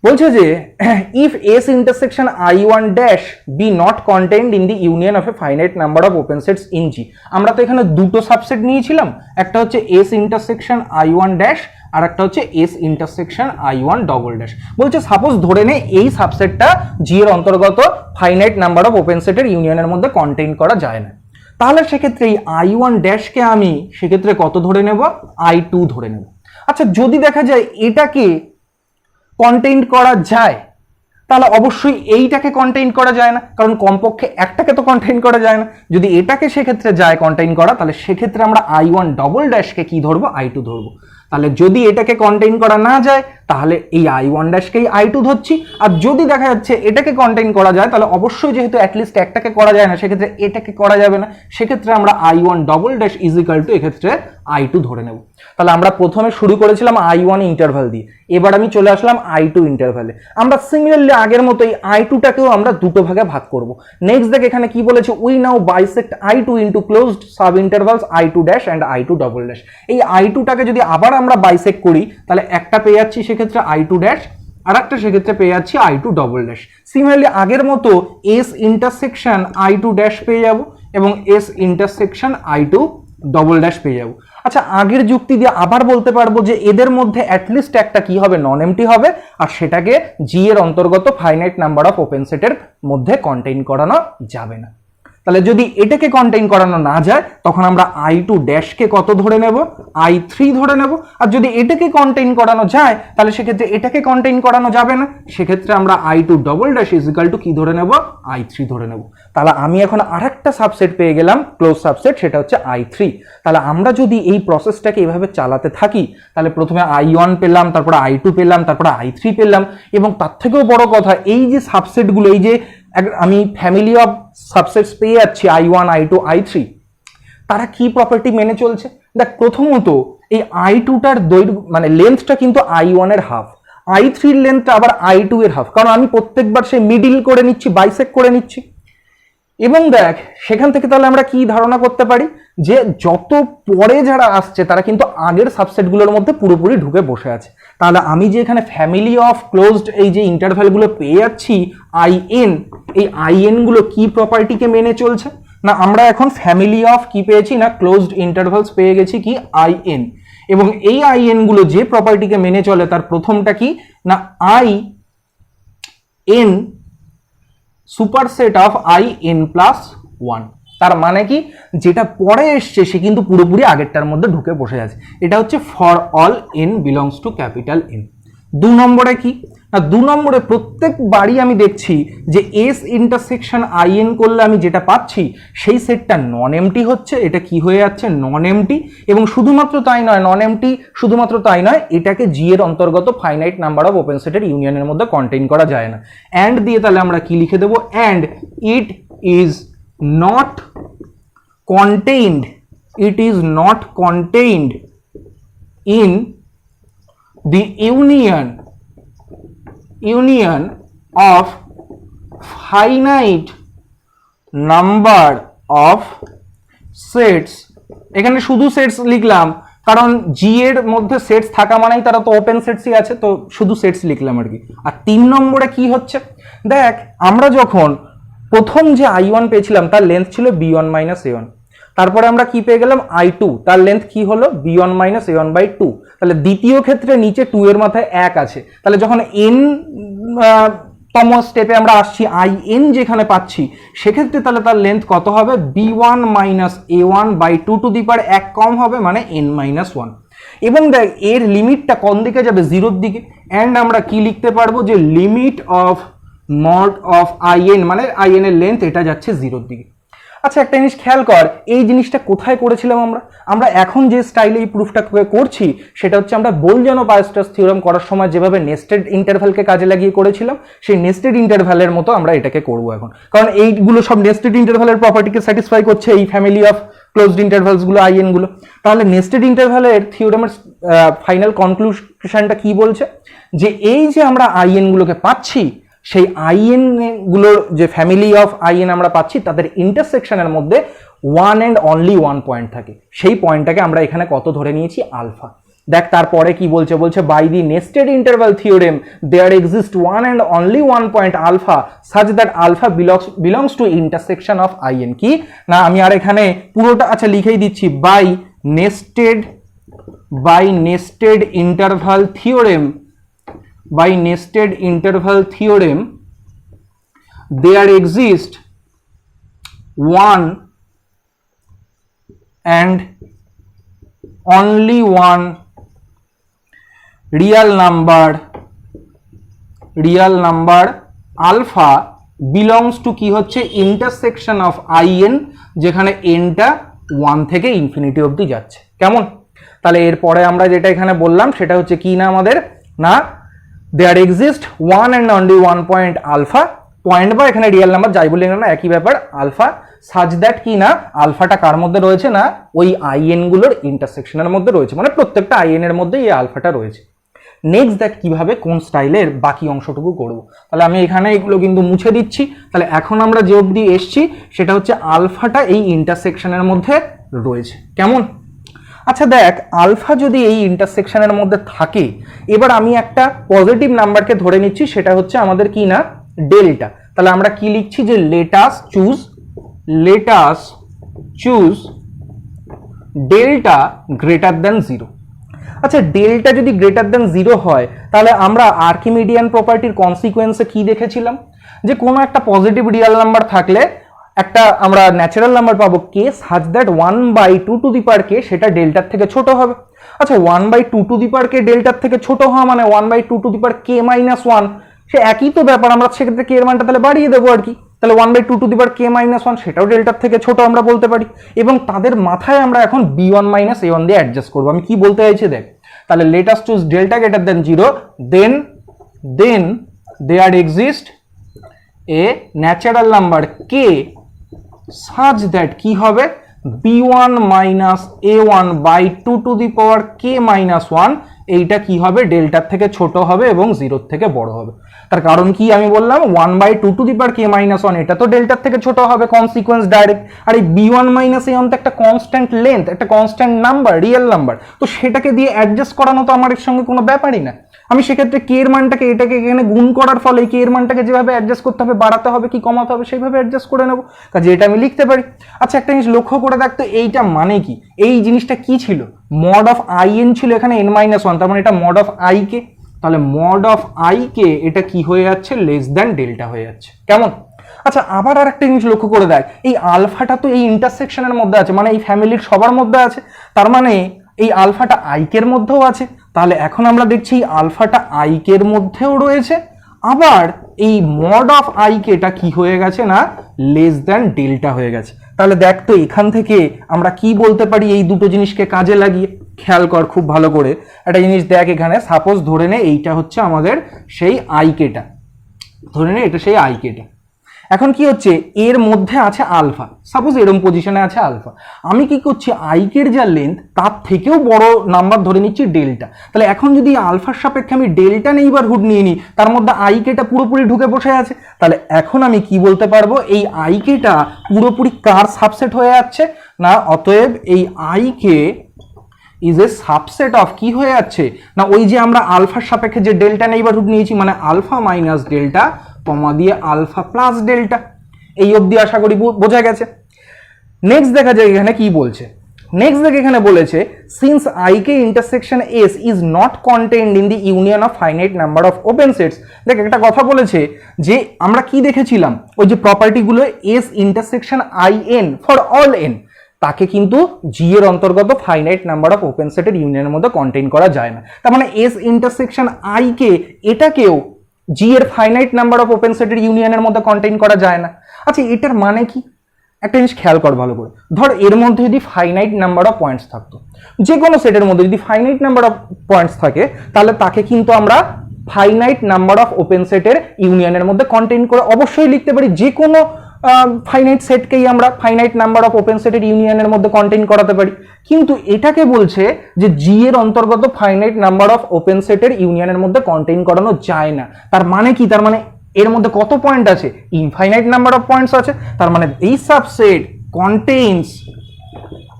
বলছে যে if S intersection I1 dash be not contained in the union of a finite number of open sets in G. আমরা তো এখানে দুটো সাবসেট নিয়েছিলাম, একটা হচ্ছে এস ইন্টারসেকশন I1 ড্যাশ, আর একটা হচ্ছে S intersection I1 double dash. বলছে সাপোজ ধরে নে এই সাবসেটটা জি এর অন্তর্গত ফাইনাইট নাম্বার অফ ওপেন সেটের ইউনিয়নের মধ্যে কন্টেইন করা যায় না, তাহলে সেক্ষেত্রে এই I1 ড্যাশকে আমি সেক্ষেত্রে কত ধরে নেব, I2 ধরে নেব। আচ্ছা, যদি দেখা যায় এটাকে কন্টেইন করা যায়, তাহলে অবশ্যই এইটাকে কন্টেইন করা যায় না, কারণ কমপক্ষে একটাকে তো কন্টেইন করা যায় না। যদি এটাকে সেক্ষেত্রে যায় কন্টেইন করা, তাহলে সেক্ষেত্রে আমরা I1 ডবল ড্যাশকে কি ধরবো, I2 ধরবো। তাহলে যদি এটাকে কন্টেইন করা না যায়, তাহলে এই I1 ড্যাশকেই I2 ধরছি। আর যদি দেখা যাচ্ছে এটাকে কন্টেইন করা যায়, তাহলে অবশ্যই যেহেতু অ্যাটলিস্ট একটাকে করা যায় না, সেক্ষেত্রে এটাকে করা যাবে না, সেক্ষেত্রে আমরা I1 double dash is equal two এক্ষেত্রে I2 ধরে নেব। তাহলে আমরা প্রথমে শুরু করেছিলাম I1 ইন্টারভাল দিয়ে, এবার আমি চলে আসলাম I2 ইন্টারভালে। আমরা সিমিলারলি আগের মতো এই I2টাকেও আমরা দুটো ভাগে ভাগ করব। নেক্সট দেখ এখানে কি বলেছে, we now bisect I2 into closed sub intervals I2 dash and I2 double dash. এই I2টাকে যদি আবার আমরা বাইসেক্ট করি, তাহলে একটা পেয়ে যাচ্ছি সেক্ষেত্রে I2 ড্যাশ, আর একটা সেক্ষেত্রে পেয়ে যাচ্ছি I2 ডবল ড্যাশ। সিমিলারলি আগের মতো এস ইন্টারসেকশন I2 ড্যাশ পেয়ে যাব এবং S intersection I2 double dash পেয়ে যাব। আচ্ছা, আগের যুক্তি দিয়ে আবার বলতে পারবো যে এদের মধ্যে অ্যাটলিস্ট একটা কি হবে, নন এমটি হবে, আর সেটাকে জি এর অন্তর্গত ফাইনাইট নাম্বার অফ ওপেন সেটের মধ্যে কন্টেইন করানো যাবে না। তাহলে যদি এটাকে কন্টেইন করানো না যায়, তখন আমরা I2 ড্যাশকে কত ধরে নেব, I3 ধরে নেব। আর যদি এটাকে কন্টেইন করানো যায়, তাহলে সেক্ষেত্রে এটাকে কন্টেইন করানো যাবে না, সেক্ষেত্রে আমরা I2 double dash is equal two কি ধরে নেব, I3 ধরে নেব। তাহলে আমি এখন আরেকটা সাবসেট পেয়ে গেলাম, ক্লোজ সাবসেট, সেটা হচ্ছে I3। তাহলে আমরা যদি এই প্রসেসটাকে এইভাবে চালাতে থাকি, তাহলে প্রথমে I1 পেলাম, তারপরে I2 পেলাম, তারপরে I3 পেলাম, এবং তার থেকেও বড় কথা, এই যে সাবসেটগুলো, এই যে আমি ফ্যামিলি অফ সাবসেটস পেয়ে যাচ্ছি I1 I2 I3, তারা কি প্রপার্টি মেনে চলছে। দেখ, প্রথমত এই I2টার দৈর্ঘ্য মানে লেন্থটা কিন্তু I1 এর হাফ, I3 এর লেন্থটা আবার I2 এর হাফ, কারণ আমি প্রত্যেকবার সেই মিডিল করে নিচ্ছি, বাইসেক্ট করে নিচ্ছি। এবং দেখ সেখান থেকে তাহলে আমরা কি ধারণা করতে পারি, যে যত পরে যারা আসছে তারা কিন্তু আগের সাবসেটগুলোর মধ্যে পুরোপুরি ঢুকে বসে আছে। তাহলে আমি যে এখানে ফ্যামিলি অফ ক্লোজড এই যে ইন্টারভ্যালগুলো পেয়ে যাচ্ছি IN, এই IN গুলো কি প্রপার্টিকে মেনে চলছে না, আমরা এখন ফ্যামিলি অফ কি পেয়েছি না, ক্লোজড ইন্টারভ্যালস পেয়ে গেছি কি IN, এবং এই IN গুলো যে প্রপার্টিকে মেনে চলে তার প্রথমটা কি না, IN superset of IN plus 1। তার মানে কি, যেটা পরে এসছে সে কিন্তু পুরোপুরি আগেরটার মধ্যে ঢুকে বসে আছে। এটা হচ্ছে for all n belongs to capital N। দু নম্বরে কি না, দু নম্বরে প্রত্যেকবারই আমি দেখছি যে এস ইন্টারসেকশন আইএন করলে আমি যেটা পাচ্ছি সেই সেটটা নন এমটি হচ্ছে, এটা কি হয়ে যাচ্ছে নন এমটি, এবং শুধুমাত্র তাই নয়, নন এমটি শুধুমাত্র তাই নয়, এটাকে জি এর অন্তর্গত ফাইনাইট নাম্বার অফ ওপেন সেটের ইউনিয়নের মধ্যে কন্টেইন করা যায় না। অ্যান্ড দিয়ে তাহলে আমরা কি লিখে দেবো, and it is not contained, it is not contained in the union of finite number of sets। এখানে শুধু সেটস লিখলাম কারণ জি এর মধ্যে সেটস থাকা মানেই তারা তো ওপেন সেটসই আছে, তো শুধু সেটস লিখলাম আর কি। আর 3 নম্বরে কি হচ্ছে, দেখ আমরা যখন প্রথম যে i1 পেয়েছিলাম তার লেন্থ ছিল b1 মাইনাস a1, তারপরে আমরা কি পেয়ে গেলাম i2, তার লেন্থ কি হলো b1 মাইনাস a1/2। তাহলে দ্বিতীয় ক্ষেত্রে নিচে 2 এর মাথায় 1 আছে, তাহলে যখন n তম স্টেপে আমরা আসছি in যেখানে পাচ্ছি সেক্ষেত্রে তাহলে তার লেন্থ কত হবে, b1 minus a1/2 to the পাওয়ার 1 কম হবে, মানে n-1। এবং দেখ এর লিমিটটা কোন দিকে যাবে, 0-র দিকে। অ্যান্ড আমরা কি লিখতে পারবো যে limit of mod of in, মানে in এর লেন্থ এটা যাচ্ছে 0-র দিকে। আচ্ছা একটা জিনিস খেয়াল কর, এই জিনিসটা কোথায় করেছিলাম আমরা এখন যে স্টাইলে এই প্রুফটা করছি সেটা হচ্ছে আমরা বোলজানো-পায়াস্টার্স থিওরেম করার সময় যেভাবে নেস্টেড ইন্টারভ্যালকে কাজে লাগিয়ে করেছিলাম সেই নেস্টেড ইন্টারভ্যালের মতো আমরা এটাকে করবো এখন, কারণ এইগুলো সব নেস্টেড ইন্টারভ্যালের প্রপার্টিকে স্যাটিসফাই করছে, এই ফ্যামিলি অফ ক্লোজড ইন্টারভ্যালসগুলো in গুলো। তাহলে নেস্টেড ইন্টারভ্যালের থিওরেমের ফাইনাল কনক্লুশনটা কি বলছে, যে এই যে আমরা in গুলোকে পাচ্ছি সেই in গুলোর যে ফ্যামিলি অফ in আমরা পাচ্ছি তাদের ইন্টারসেকশনের মধ্যে one and only one point থাকে, সেই পয়েন্টটাকে আমরা এখানে কত ধরে নিয়েছি, আলফা। দেখ তারপরে কি বলছে, by the nested interval theorem there exist one and only one point alpha such that alpha belongs to intersection of in। কি না আমি আর এখানে পুরোটা আচ্ছা লিখেই দিচ্ছি, by nested interval theorem, by nested interval theorem there exist one and only one real number alpha belongs to কি হচ্ছে intersection of in, যেখানে nটা 1 থেকে ইনফিনিটি অবধি যাচ্ছে। কেমন, তাহলে এরপরে আমরা যেটা এখানে বললাম সেটা হচ্ছে কি না আমাদের না there exist one and only one point alpha, point বা এখানে রিয়েল নাম্বার যাই বলি না একই ব্যাপার, আলফা সাচ দ্যাট কি না আলফাটা কার মধ্যে রয়েছে না ওই in গুলোর ইন্টারসেকশনের মধ্যে রয়েছে, মানে প্রত্যেকটা in এর মধ্যে এই আলফাটা রয়েছে। নেক্সট দেখ কিভাবে কোন স্টাইলের বাকি অংশটুকু করব, তাহলে আমি এখানে এগুলো কিন্তু মুছে দিচ্ছি। তাহলে এখন আমরা যে অবধি এসছি সেটা হচ্ছে আলফাটা এই ইন্টারসেকশনের মধ্যে রয়েছে। কেমন, আচ্ছা দেখ আলফা যদি এই ইন্টারসেকশনের মধ্যে থাকে, এবার আমি একটা পজিটিভ নাম্বারকে ধরে নিচ্ছি সেটা হচ্ছে আমাদের কি না ডেল্টা। তাহলে আমরা কি লিখছি যে let us choose delta greater than 0। আচ্ছা ডেল্টা যদি গ্রেটার দ্যান 0 হয় তাহলে আমরা আর্কিমিডিয়ান প্রপার্টির কনসিকোয়েন্সে কি দেখেছিলাম, যে কোনো একটা পজিটিভ রিয়েল নাম্বার থাকলে একটা আমরা ন্যাচারাল নাম্বার পাবো কে সাচ দ্যাট 1/2 টু দি পাওয়ার কে সেটা ডেল্টার থেকে ছোট হবে। আচ্ছা 1/2 টু দি পাওয়ার কে ডেল্টার থেকে ছোট হওয়া মানে 1/2 to the power K minus 1, সে একই তো ব্যাপার, আমরা সেক্ষেত্রে কে এর মানটা তাহলে বাড়িয়ে দেবো আর কি। তাহলে 1/2 to the power K minus 1 সেটাও ডেল্টার থেকে ছোট আমরা বলতে পারি, এবং তাদের মাথায় আমরা এখন b1 মাইনাস a1 দিয়ে অ্যাডজাস্ট করবো। আমি কি বলতে চাইছি দেখ, তাহলে let us choose delta greater than 0, then there exist a natural number k such that কি হবে b1 minus a1/2 to the power k minus 1, এইটা কি হবে ডেল্টার থেকে ছোট হবে এবং 0 থেকে বড় হবে। তার কারণ কি আমি বললাম 1/2 to the power k minus 1 এটা তো ডেল্টার থেকে ছোট হবে, কনসিকোয়েন্স ডাইরেক্ট। আর এই b1 মাইনাস a1 তো একটা কনস্ট্যান্ট লেন্থ, একটা কনস্ট্যান্ট নাম্বার, রিয়েল নাম্বার, তো সেটাকে দিয়ে অ্যাডজাস্ট করানো তো আমার এর সঙ্গে কোনো ব্যাপারই না। আমি সেক্ষেত্রে কে এর মানটাকে এটাকে এখানে গুণ করার ফলে কে এর মানটাকে যেভাবে অ্যাডজাস্ট করতে হবে, বাড়াতে হবে কি কমাতে হবে সেইভাবে অ্যাডজাস্ট করে নেবো, কাজে এটা আমি লিখতে পারি। আচ্ছা একটা জিনিস লক্ষ্য করে দেখতো এইটা মানে কি, এই জিনিসটা কি ছিল, মড অফ in ছিল এখানে n-1, তার মানে এটা মড অফ i কে, তাহলে মড অফ i কে এটা কি হয়ে যাচ্ছে লেস দ্যান ডেল্টা হয়ে যাচ্ছে। কেমন, আচ্ছা আবার আর একটা জিনিস লক্ষ্য করে দেখ, এই আলফাটা তো এই ইন্টারসেকশনের মধ্যে আছে, মানে এই ফ্যামিলির সবার মধ্যে আছে, তার মানে এই আলফাটা i কে এর মধ্যেও আছে, তাহলে এখন আমরা দেখছি আলফাটা আইকে এর মধ্যেও রয়েছে, আবার এই মড অফ আইকেটা কি হয়ে গেছে না লেস দ্যান ডেল্টা হয়ে গেছে। তাহলে দেখ তো এখান থেকে আমরা কি বলতে পারি এই দুটো জিনিসকে কাজে লাগিয়ে, খেয়াল কর খুব ভালো করে একটা জিনিস দেখ। এখানে সাপোজ ধরে নে এইটা হচ্ছে আমাদের সেই আইকেটা, ধরে নে এটা সেই আইকেটা। এখন কি হচ্ছে এর মধ্যে আছে আলফা, সাপোজ এরকম পজিশনে আছে আলফা, আমি কি করছি আইকের যা লেন্থ তার থেকেও বড় নাম্বার ধরে নিচ্ছি ডেল্টা। তাহলে এখন যদি আলফার সাপেক্ষে আমি ডেল্টা নেইবারহুড নিয়ে নিই, তার মধ্যে আইকেটা পুরোপুরি ঢুকে বসে আছে, তাহলে এখন আমি কি বলতে পারবো এই আইকেটা পুরোপুরি কার সাবসেট হয়ে যাচ্ছে না, অতএব এই আইকে ইজ এ সাবসেট অফ কি হয়ে যাচ্ছে না ওই যে আমরা আলফার সাপেক্ষে যে ডেল্টা নেইবারহুড নিয়েছি মানে আলফা মাইনাস ডেল্টা কমা দিয়ে আলফা প্লাস ডেল্টা। এই অবধি আশা করি বোঝা গেছে। নেক্সট দেখা যায় এখানে কি বলছে, নেক্সট দেখ এখানে বলেছে since I k intersection S is not contained in the union of finite number of open sets. দেখ একটা কথা বলেছে যে আমরা কি দেখেছিলাম ওই যে প্রপার্টিগুলো S intersection I n for all n, তাকে কিন্তু জি এর অন্তর্গত ফাইনাইট নাম্বার অফ ওপেন সেটের ইউনিয়নের মধ্যে কন্টেইন করা যায় না। তার মানে এস ইন্টারসেকশন আই কে এটাকেও জি এর ফাইনাইট নাম্বার অফ ওপেন সেটের ইউনিয়নের মধ্যে কন্টেইন করা যায় না। আচ্ছা এটার মানে কি একটা জিনিস খেয়াল কর ভালো করে, ধর এর মধ্যে যদি ফাইনাইট নাম্বার অফ পয়েন্টস থাকতো, যে কোনো সেটের মধ্যে যদি ফাইনাইট নাম্বার অফ পয়েন্টস থাকে তাহলে তাকে কিন্তু আমরা ফাইনাইট নাম্বার অফ ওপেন সেটের ইউনিয়নের মধ্যে কন্টেইন করে অবশ্যই লিখতে পারি, যে কোনো ফাইনাইট সেটকেই আমরা ফাইনাইট নাম্বার অফ ওপেন সেটের ইউনিয়নের মধ্যে কন্টেইন করাতে পারি। কিন্তু এটাকে বলছে যে জি এর অন্তর্গত ফাইনাইট নাম্বার অফ ওপেন সেটের ইউনিয়নের মধ্যে কন্টেইন করানো যায় না। তার মানে কি, তার মানে এর মধ্যে কত পয়েন্ট আছে, ইনফাইনাইট নাম্বার অফ পয়েন্টস আছে। তার মানে এই subset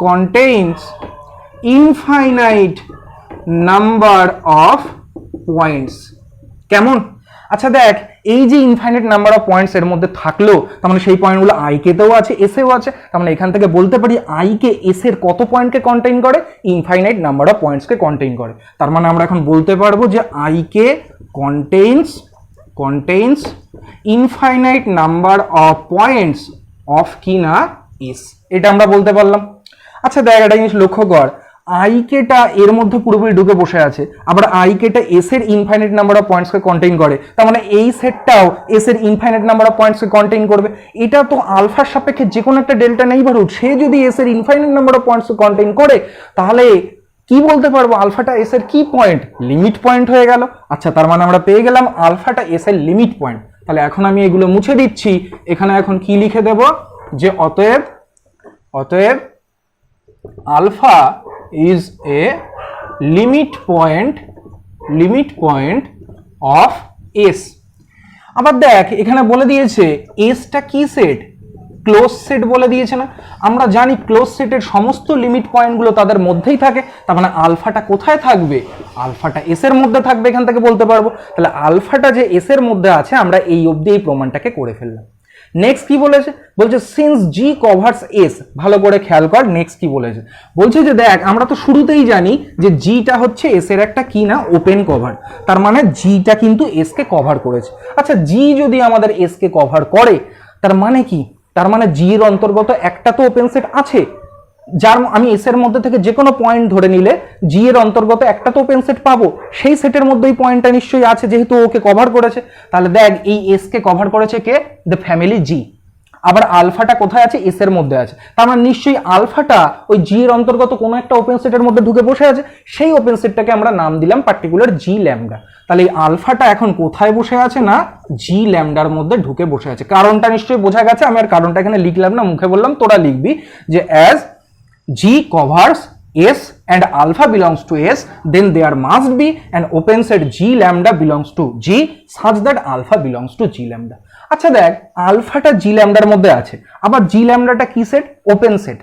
contains infinite number of points। কেমন? আচ্ছা দেখ এই যে ইনফাইনাইট নাম্বার অফ পয়েন্টস এর মধ্যে থাকলো, তার মানে সেই পয়েন্টগুলো আইকে তেও আছে এসেও আছে, তার মানে এখান থেকে বলতে পারি আইকে এস এর কত পয়েন্টকে কন্টেইন করে, ইনফাইনাইট নাম্বার অফ পয়েন্টসকে কন্টেইন করে। তার মানে আমরা এখন বলতে পারবো যে আইকে contains infinite number of points of কি না এস, এটা আমরা বলতে পারলাম। আচ্ছা দেখ একটা জিনিস লক্ষ্য কর, আইকেটা এর মধ্যে পুরোপুরি ঢুকে বসে আছে, আবার আইকেটা এস এর ইনফাইনাইট নাম্বার অফ পয়েন্টসকে কন্টেইন করে, তার মানে এই সেটটাও এস এর ইনফাইনাইট নাম্বার অফ পয়েন্টসকে কন্টেইন করবে। এটা তো আলফার সাপেক্ষে যে কোনো একটা ডেল্টা নেইবারহুড, সে যদি এস এর ইনফাইনাইট নাম্বার অফ পয়েন্টসকে কন্টেইন করে তাহলে কি বলতে পারবো আলফাটা এস এর কি পয়েন্ট, লিমিট পয়েন্ট হয়ে গেল। আচ্ছা তার মানে আমরা পেয়ে গেলাম আলফাটা এস এর লিমিট পয়েন্ট। তাহলে এখন আমি এগুলো মুছে দিচ্ছি, এখানে এখন কি লিখে দেব যে অতএব alpha is a limit point of S. আবার দেখ এখানে বলে দিয়েছে এসটা কি সেট, ক্লোজ সেট বলে দিয়েছে না, আমরা জানি ক্লোজ সেটের সমস্ত লিমিট পয়েন্টগুলো তাদের মধ্যেই থাকে, তার মানে আলফাটা কোথায় থাকবে, আলফাটা এস এর মধ্যে থাকবে, এখান থেকে বলতে পারবো। তাহলে আলফাটা যে এস এর মধ্যে আছে আমরা এই অবধি এই প্রমাণটাকে করে ফেললাম। নেক্সট কি বলেছে, বলছে সিন্স জি কভার্স এস, ভালো করে খেয়াল কর নেক্সট কি বলেছে, বলছে যে দেখ আমরা তো শুরুতেই জানি যে জিটা হচ্ছে এস এর একটা কি না ওপেন কভার, তার মানে জিটা কিন্তু এস কে কভার করেছে। আচ্ছা জি যদি আমাদের এস কে কভার করে তার মানে কি, তার মানে জি এর অন্তর্গত একটা তো ওপেন সেট আছে, যার আমি এস এর মধ্যে থেকে যে কোনো পয়েন্ট ধরে নিলে জি এর অন্তর্গত একটা তো ওপেন সেট পাবো, সেই সেটের মধ্যেই পয়েন্টটা নিশ্চয়ই আছে যেহেতু ওকে কভার করেছে। তাহলে দেখ এই এস কে কভার করেছে কে, দ্য ফ্যামিলি জি। আবার আলফাটা কোথায় আছে, এস এর মধ্যে আছে, তার মানে নিশ্চয়ই আলফাটা ওই জি এর অন্তর্গত কোনো একটা ওপেন সেটের মধ্যে ঢুকে বসে আছে, সেই ওপেন সেটটাকে আমরা নাম দিলাম পার্টিকুলার জি ল্যামডা। তাহলে এই আলফাটা এখন কোথায় বসে আছে না জি ল্যামডার মধ্যে ঢুকে বসে আছে। কারণটা নিশ্চয়ই বোঝা গেছে, আমি আর কারণটা এখানে লিখলাম না, মুখে বললাম, তোরা লিখবি যে as G covers S and alpha belongs to S, then there must be an open set G lambda belongs to G such that alpha belongs to G lambda। আচ্ছা দেখ আলফাটা G ল্যামডার মধ্যে আছে, আবার G ল্যামডাটা কি সেট, ওপেন সেট।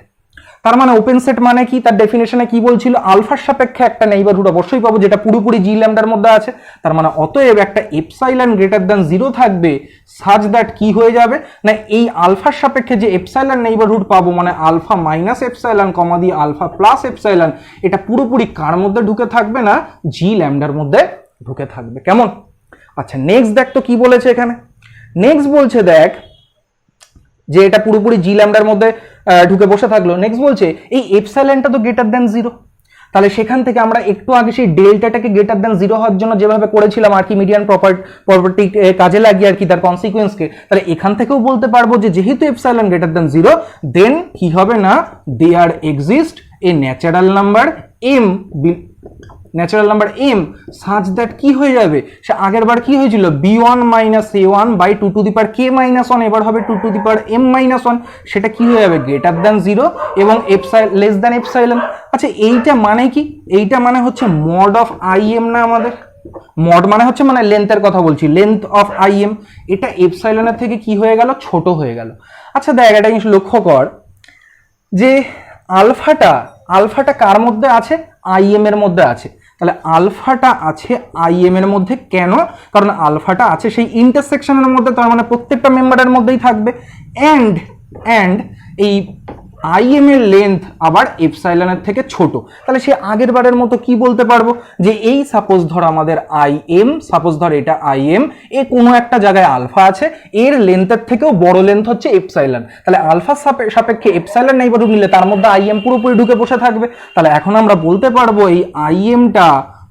তার মানে ওপেন সেট মানে কি, তার ডেফিনেশনে কি বলছিল, আলফার সাপেক্ষে একটা নেইবারহুড অবশ্যই পাবো যেটা পুরোপুরি জি ল্যামডার মধ্যে আছে, তার মানে অতএব একটা এপসাইলন গ্রেটার দ্যান 0 থাকবে সাচ দ্যাট কি হয়ে যাবে না এই আলফার সাপেক্ষে যে এপসাইলন নেইবারহুড পাবো মানে আলফা মাইনাস এপসাইলন কমা দিয়ে আলফা প্লাস এপসাইলন, এটা পুরোপুরি কার মধ্যে ঢুকে থাকবে না জি ল্যামডার মধ্যে ঢুকে থাকবে। কেমন? আচ্ছা নেক্সট দেখ তো কি বলেছে এখানে, নেক্সট বলছে দেখ যে এটা পুরোপুরি জি ল্যামডার মধ্যে ঢুকে বসে থাকলো। নেক্সট বলছে এই এপসাইলনটা তো গ্রেটার দ্যান 0, তাহলে সেখান থেকে আমরা একটু আগে সেই ডেল্টাটাকে গ্রেটার দ্যান 0 হওয়ার জন্য যেভাবে করেছিলাম আর্কিমিডিয়ান প্রপার্টি কাজে লাগিয়ে আর কি তার কনসিকুয়েন্সকে, তাহলে এখান থেকেও বলতে পারবো যে যেহেতু এপসাইলন গ্রেটার দ্যান 0 দেন কি হবে না there exist a natural number m such that কি হয়ে যাবে, সে আগের বার কি হয়েছিল b1 minus a1 by 2 to the power k minus 1, এবার হবে 2 to the power m minus 1, সেটা কি হয়ে যাবে গ্রেটার দ্যান 0 এবং লেস দ্যান এপসাইলন। আচ্ছা এইটা মানে কি, এইটা মানে হচ্ছে মড অফ im না, আমাদের মড মানে হচ্ছে মানে লেন্থের কথা বলছি, লেন্থ অফ im, এটা এপসাইলনের থেকে কি হয়ে গেল ছোট হয়ে গেল। আচ্ছা দেখ একটা জিনিস লক্ষ্য কর যে আলফাটা কার মধ্যে আছে, im এর মধ্যে আছে, তাহলে আলফাটা আছে im এর মধ্যে কেন, কারণ আলফাটা আছে সেই ইন্টারসেকশনের মধ্যে, তার মানে প্রত্যেকটা মেম্বারের মধ্যেই থাকবে, এন্ড এই im এর লেন্থ আবার এপসাইলনের থেকে ছোট। তাহলে সে আগের বারের মতো কি বলতে পারবো যে এই সাপোজ ধর আমাদের সাপোজ ধর এটা im এ কোনো একটা জায়গায় আলফা আছে, এর লেন্থের থেকেও বড় লেন্থ হচ্ছে এপসাইলন, তাহলে আলফা সাপেক্ষে এপসাইলন নেইবারহুড নিলে তার মধ্যে im পুরোপুরি ঢুকে বসে থাকবে। তাহলে এখন আমরা বলতে পারবো এই imটা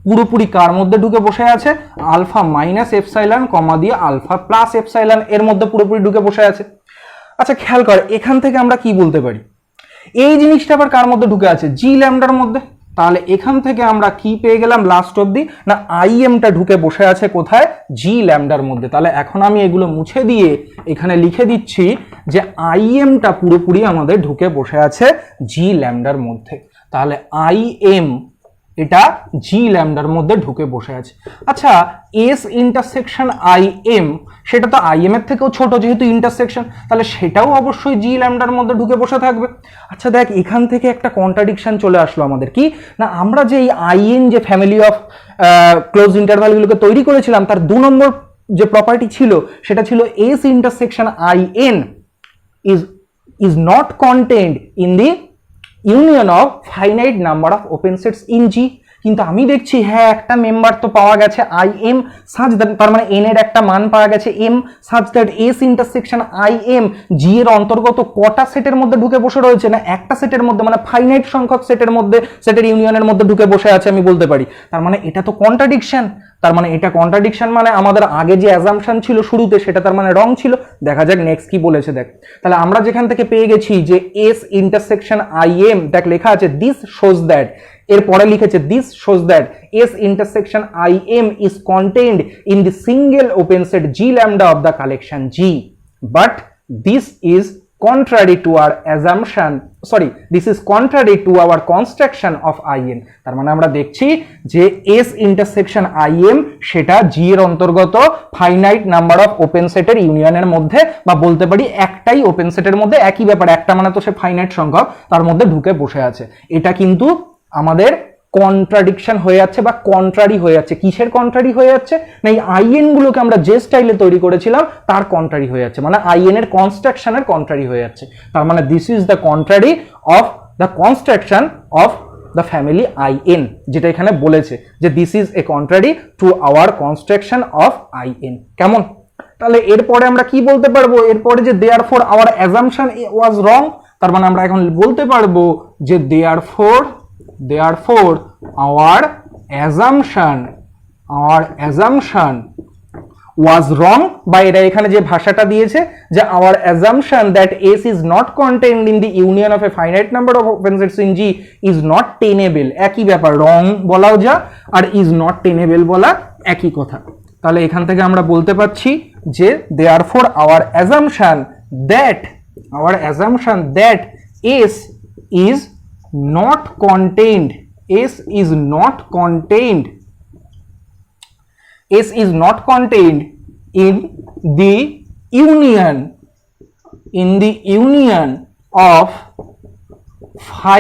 পুরোপুরি কার মধ্যে ঢুকে বসে আছে, আলফা মাইনাস এপসাইলন কমা দিয়ে আলফা প্লাস এপসাইলন এর মধ্যে পুরোপুরি ঢুকে বসে আছে। আচ্ছা খেয়াল কর এখান থেকে আমরা কি বলতে পারি, এই জিনিসটা আবার কার মধ্যে ঢুকে আছে, জি ল্যামডার মধ্যে, তাহলে এখান থেকে আমরা কি পেয়ে গেলাম লাস্ট অবধি না imটা ঢুকে বসে আছে কোথায়, জি ল্যামডার মধ্যে। তাহলে এখন আমি এগুলো মুছে দিয়ে এখানে লিখে দিচ্ছি যে imটা পুরোপুরি আমাদের ঢুকে বসে আছে জি ল্যামডার মধ্যে, তাহলে im এটা জি ল্যামডার মধ্যে ঢুকে বসে আছে। আচ্ছা এস ইন্টারসেকশন im সেটা তো im এর থেকেও ছোট যেহেতু ইন্টারসেকশন, তাহলে সেটাও অবশ্যই জি ল্যামডার মধ্যে ঢুকে বসে থাকবে। আচ্ছা দেখ এখান থেকে একটা কন্ট্রাডিকশন চলে আসলো আমাদের, কি না আমরা যে এই in যে ফ্যামিলি অফ ক্লোজ ইন্টারভ্যালগুলোকে তৈরি করেছিলাম তার 2 নম্বর যে প্রপার্টি ছিল সেটা ছিল S intersection in is not contained in the union of finite number of open sets in G, কিন্তু আমি দেখছি হ্যাঁ একটা মেম্বার তো পাওয়া গেছে im such that, তার মানে n এর একটা মান পাওয়া গেছে m such that s intersection im G এর অন্তর্গত কটা সেটের মধ্যে ঢুকে বসে রয়েছে, না একটা সেটের মধ্যে, মানে ফাইনাইট সংখ্যক সেটের মধ্যে, সেটের ইউনিয়নের মধ্যে ঢুকে বসে আছে আমি বলতে পারি। তার মানে এটা তো কন্ট্রাডিকশন, তার মানে এটা কন্ট্রাডিকশন মানে আমাদের আগে যে অ্যাজাম্পশন ছিল শুরুতে সেটা তার মানে রং ছিল। দেখা যাক নেক্সট কি বলেছে দেখ। তাহলে আমরা যেখান থেকে পেয়ে গেছি যে এস ইন্টারসেকশন im, দেখ লেখা আছে দিস শোজ দ্যাট, এরপরে লিখেছে this shows that S intersection im is contained in the single open set G lambda of the collection G, but this is contrary to our assumption, this is contrary to our construction of in। তার মানে আমরা দেখছি যে s ইন্টারসেকশন im সেটা g এর অন্তর্গত ফাইনাইট নাম্বার অফ ওপেন সেটের ইউনিয়নের মধ্যে, বা বলতে পারি একটাই ওপেন সেটের মধ্যে, একই ব্যাপার, একটা মানে তো সে ফাইনাইট সংখ্যক, তার মধ্যে ঢুকে বসে আছে। এটা কিন্তু আমাদের কন্ট্রাডিকশন হয়ে যাচ্ছে বা কন্ট্রারি হয়ে যাচ্ছে। কিসের কন্ট্রারি হয়ে যাচ্ছে, না এই আইএন গুলোকে আমরা যে স্টাইলে তৈরি করেছিলাম তার কন্ট্রারি হয়ে যাচ্ছে, মানে আইএন এর কনস্ট্রাকশনের কন্ট্রারি হয়ে যাচ্ছে। তার মানে this is the contrary of the construction of the family in, যেটা এখানে বলেছে যে this is a contrary to our construction of in. কেমন? তাহলে এরপরে আমরা কি বলতে পারবো, এরপরে যে দেয়ারফর আওয়ার অ্যাজাম্পশন ওয়াজ রং, তার মানে আমরা এখন বলতে পারবো যে therefore our assumption was wrong, বা এরা এখানে যে ভাষাটা দিয়েছে যে our assumption that S is not contained in the union of a finite number of open sets in G is not tenable, একই ব্যাপার, wrong বলাও যা আর is not tenable বলা একই কথা। তাহলে এখান থেকে আমরা বলতে পারছি যে therefore our assumption that S is not contained in the union of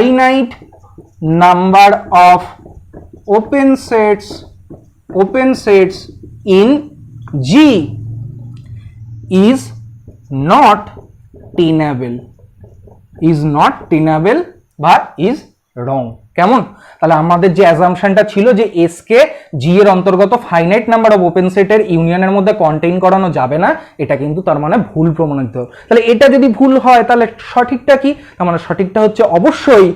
finite number of open sets in G is not tenable বা is wrong। কেমন? তাহলে আমাদের যে অ্যাজাম্পশনটা ছিল যে এস কে জি এর অন্তর্গত ফাইনাইট নাম্বার অফ ওপেন সেটের ইউনিয়নের মধ্যে কন্টেইন করানো যাবে না, এটা কিন্তু তার মানে ভুল প্রমাণিত। তাহলে এটা যদি ভুল হয় তাহলে সঠিকটা কি, তার মানে সঠিকটা হচ্ছে অবশ্যই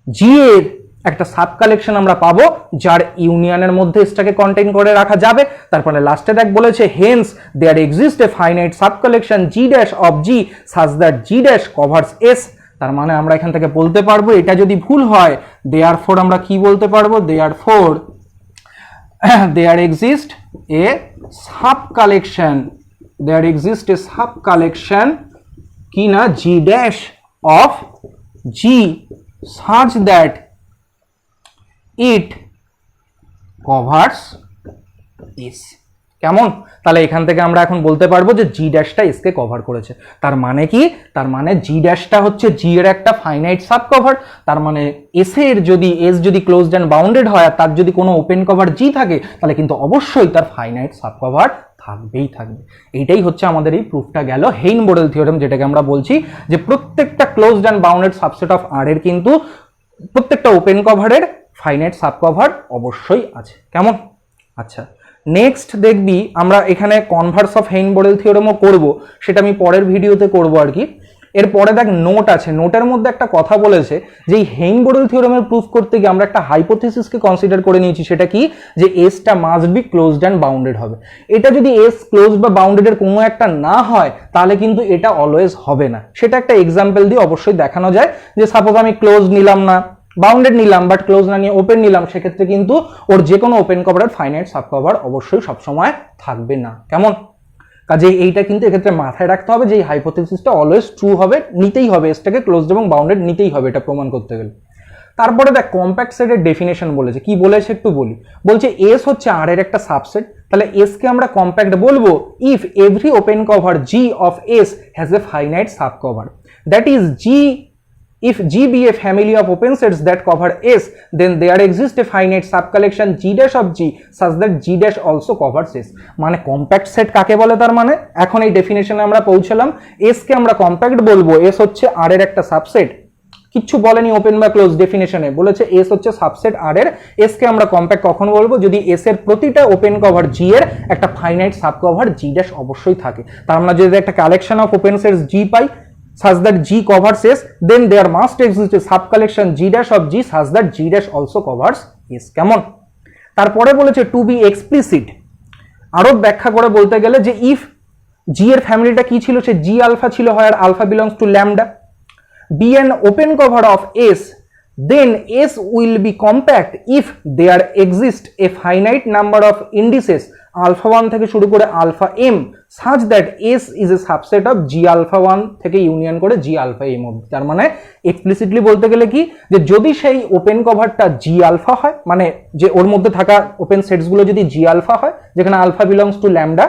জি এর একটা সাব কালেকশন আমরা পাবো যার ইউনিয়নের মধ্যে এসটাকে কন্টেইন করে রাখা যাবে। তারপরে লাস্টে দেখ বলেছে hence there exist a finite sub collection G dash of G such that G dash covers S. তার মানে আমরা এখান থেকে বলতে পারবো, এটা যদি ভুল হয় দেয়ারফর আমরা কি বলতে পারবো, therefore there exists a sub collection কি না g dash of g such that it covers this। কেমন? তাহলে এখান থেকে আমরা এখন বলতে পারবো যে জি ড্যাশটা এস কে কভার করেছে। তার মানে কি, তার মানে জি ড্যাশটা হচ্ছে জি এর একটা ফাইনাইট সাব কভার। তার মানে এস এর যদি এস যদি ক্লোজড অ্যান্ড বাউন্ডেড হয় আর তার যদি কোনো ওপেন কভার জি থাকে তাহলে কিন্তু অবশ্যই তার ফাইনাইট সাব কভার থাকবেই থাকবে। এইটাই হচ্ছে আমাদের এই প্রুফটা গেল হেইন-বোরেল থিওরেম, যেটাকে আমরা বলছি যে প্রত্যেকটা closed and bounded subset of R এর কিন্তু প্রত্যেকটা ওপেন কভারের ফাইনাইট সাব কভার অবশ্যই আছে। কেমন? আচ্ছা, নেক্সট দেখবি আমরা এখানে কনভার্স অফ হেইন-বোরেল থিওরেমও করব, সেটা আমি পরের ভিডিওতে করব আর কি। এরপরে দেখ নোট আছে, নোটের মধ্যে একটা কথা বলেছে যে এই হেইন-বোরেল থিওরেমের প্রুফ করতে গিয়ে আমরা একটা হাইপোথিসিসকে কনসিডার করে নিয়েছি, সেটা কি, যে এসটা must be closed and bounded হবে। এটা যদি এস ক্লোজ বা বাউন্ডেডের কোনো একটা না হয় তাহলে কিন্তু এটা অলওয়েজ হবে না। সেটা একটা এক্সাম্পল দিয়ে অবশ্যই দেখানো যায়, যে সাপোজ আমি ক্লোজ নিলাম না, বাউন্ডেড নিলাম বাট ক্লোজ না নিয়ে ওপেন নিলাম, সেক্ষেত্রে কিন্তু ওর যে কোনো ওপেন কভারের ফাইনাইট সাব কভার অবশ্যই সবসময় থাকবে না। কেমন? কাজে এইটা কিন্তু এক্ষেত্রে মাথায় রাখতে হবে যে এই হাইপোথিসিসটা অলওয়েজ ট্রু হবে, নিতেই হবে, এসটাকে ক্লোজড এবং বাউন্ডেড নিতেই হবে এটা প্রমাণ করতে গেলে। তারপরে দেখ কম্প্যাক্ট সেটের ডেফিনেশন বলেছে, কি বলেছে একটু বলি। বলছে এস হচ্ছে আর এর একটা সাবসেট, তাহলে এস কে আমরা কম্প্যাক্ট বলবো if every open cover G of S has a finite sub cover, that is G if G be a family of open sets that cover S, then there exists a finite subcollection G dash of G such that G dash also covers S। মানে কম্প্যাক্ট সেট কাকে বলে, তার মানে এখন এই ডেফিনেশনে আমরা পৌঁছলাম। S কে আমরা কম্প্যাক্ট বলবো, S হচ্ছে R এর একটা সাবসেট, কিচ্ছু বলেনি ওপেন বা ক্লোজ, ডেফিনেশনে বলেছে এস হচ্ছে সাবসেট আর এর। এস কে আমরা কম্প্যাক্ট কখন বলবো, যদি এস এর প্রতিটা ওপেন কভার জি এর একটা ফাইনাইট সাব কভার জি ড্যাশ অবশ্যই থাকে। তার আমরা যদি একটা collection of open sets G pi such that G covers S, then there must exist a sub collection G dash of G such that G dash also covers S। কেমন? তারপরে বলেছে টু বি এক্সপ্লিসিট, আরো ব্যাখ্যা করে বলতে গেলে যে ইফ জি এর ফ্যামিলিটা কি ছিল, সে জি আলফা ছিল হয়, আর alpha belongs to lambda, be an open cover of S, then S will be compact if there exist a finite number of indices alpha 1 থেকে শুরু করে alpha m such that S is a subset of G alpha 1 থেকে ইউনিয়ন করে G alpha m অবধি। তার মানে এক্সপ্লিসিটলি বলতে গেলে কি, যে যদি সেই ওপেন কভারটা G alpha হয়, মানে যে ওর মধ্যে থাকা ওপেন সেটস গুলো যদি G alpha হয় যেখানে alpha belongs to lambda,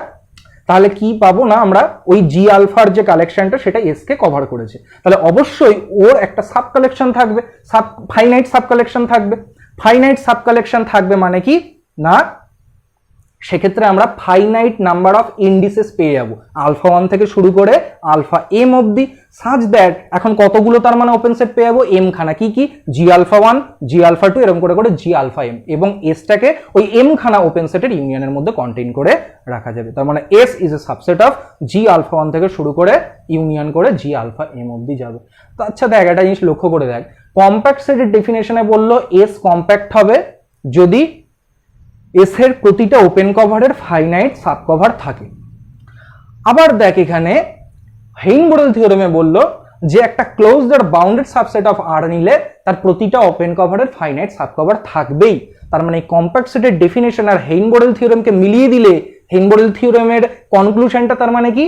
তাহলে কি পাবো না আমরা, ওই জি আলফার যে কালেকশনটা সেটা এস কে কভার করেছে। তাহলে অবশ্যই ওর একটা সাব কালেকশন থাকবে, ফাইনাইট সাব কালেকশন থাকবে। ফাইনাইট সাব কালেকশন থাকবে মানে কি না, সেক্ষেত্রে আমরা ফাইনাইট নাম্বার অফ ইন্ডিসেস পেয়ে যাবো আলফা 1 থেকে শুরু করে আলফা এম অবধি, সাচ দ্যাট এখন কতগুলো তার মানে ওপেন সেট পেয়ে যাবো, এম খানা, কি কি, জি আলফা 1 জি আলফা 2 এরকম করে করে জি আলফা এম, এবং এসটাকে ওই এম খানা ওপেন সেটের ইউনিয়নের মধ্যে কন্টেইন করে রাখা যাবে। তার মানে S is a subset of G alpha 1 থেকে শুরু করে ইউনিয়ন করে জি আলফা এম অবধি যাবে। তো আচ্ছা দেখ, একটা জিনিস লক্ষ্য করে দেখ, কম্প্যাক্ট সেটের ডেফিনেশনে বললো এস কম্প্যাক্ট হবে যদি এস এর প্রতিটা ওপেন কভারের ফাইনাইট সাব কভার থাকে। আবার দেখ এখানে হেইন-বোরেল থিওরেমে বললো যে একটা ক্লোজড আর বাউন্ডেড সাবসেট অফ আর নিলে তার প্রতিটা ওপেন কভারের ফাইনাইট সাব কভার থাকবেই। তার মানে কম্প্যাক্ট সেটের ডেফিনেশন আর হেইন-বোরেল থিওরেমকে মিলিয়ে দিলে হেইন-বোরেল থিওরেমের কনক্লুশনটা তার মানে কি,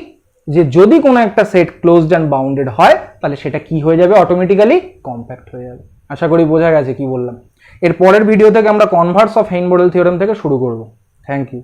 যে যদি কোনো একটা সেট ক্লোজড অ্যান্ড বাউন্ডেড হয় তাহলে সেটা কি হয়ে যাবে, অটোমেটিক্যালি কম্প্যাক্ট হয়ে যাবে। আশা করি বোঝা গেছে কি বললাম। এর পরের ভিডিও থেকে আমরা কনভার্স অফ হেইন-বোরেল থিওরেম থেকে শুরু করব। Thank you.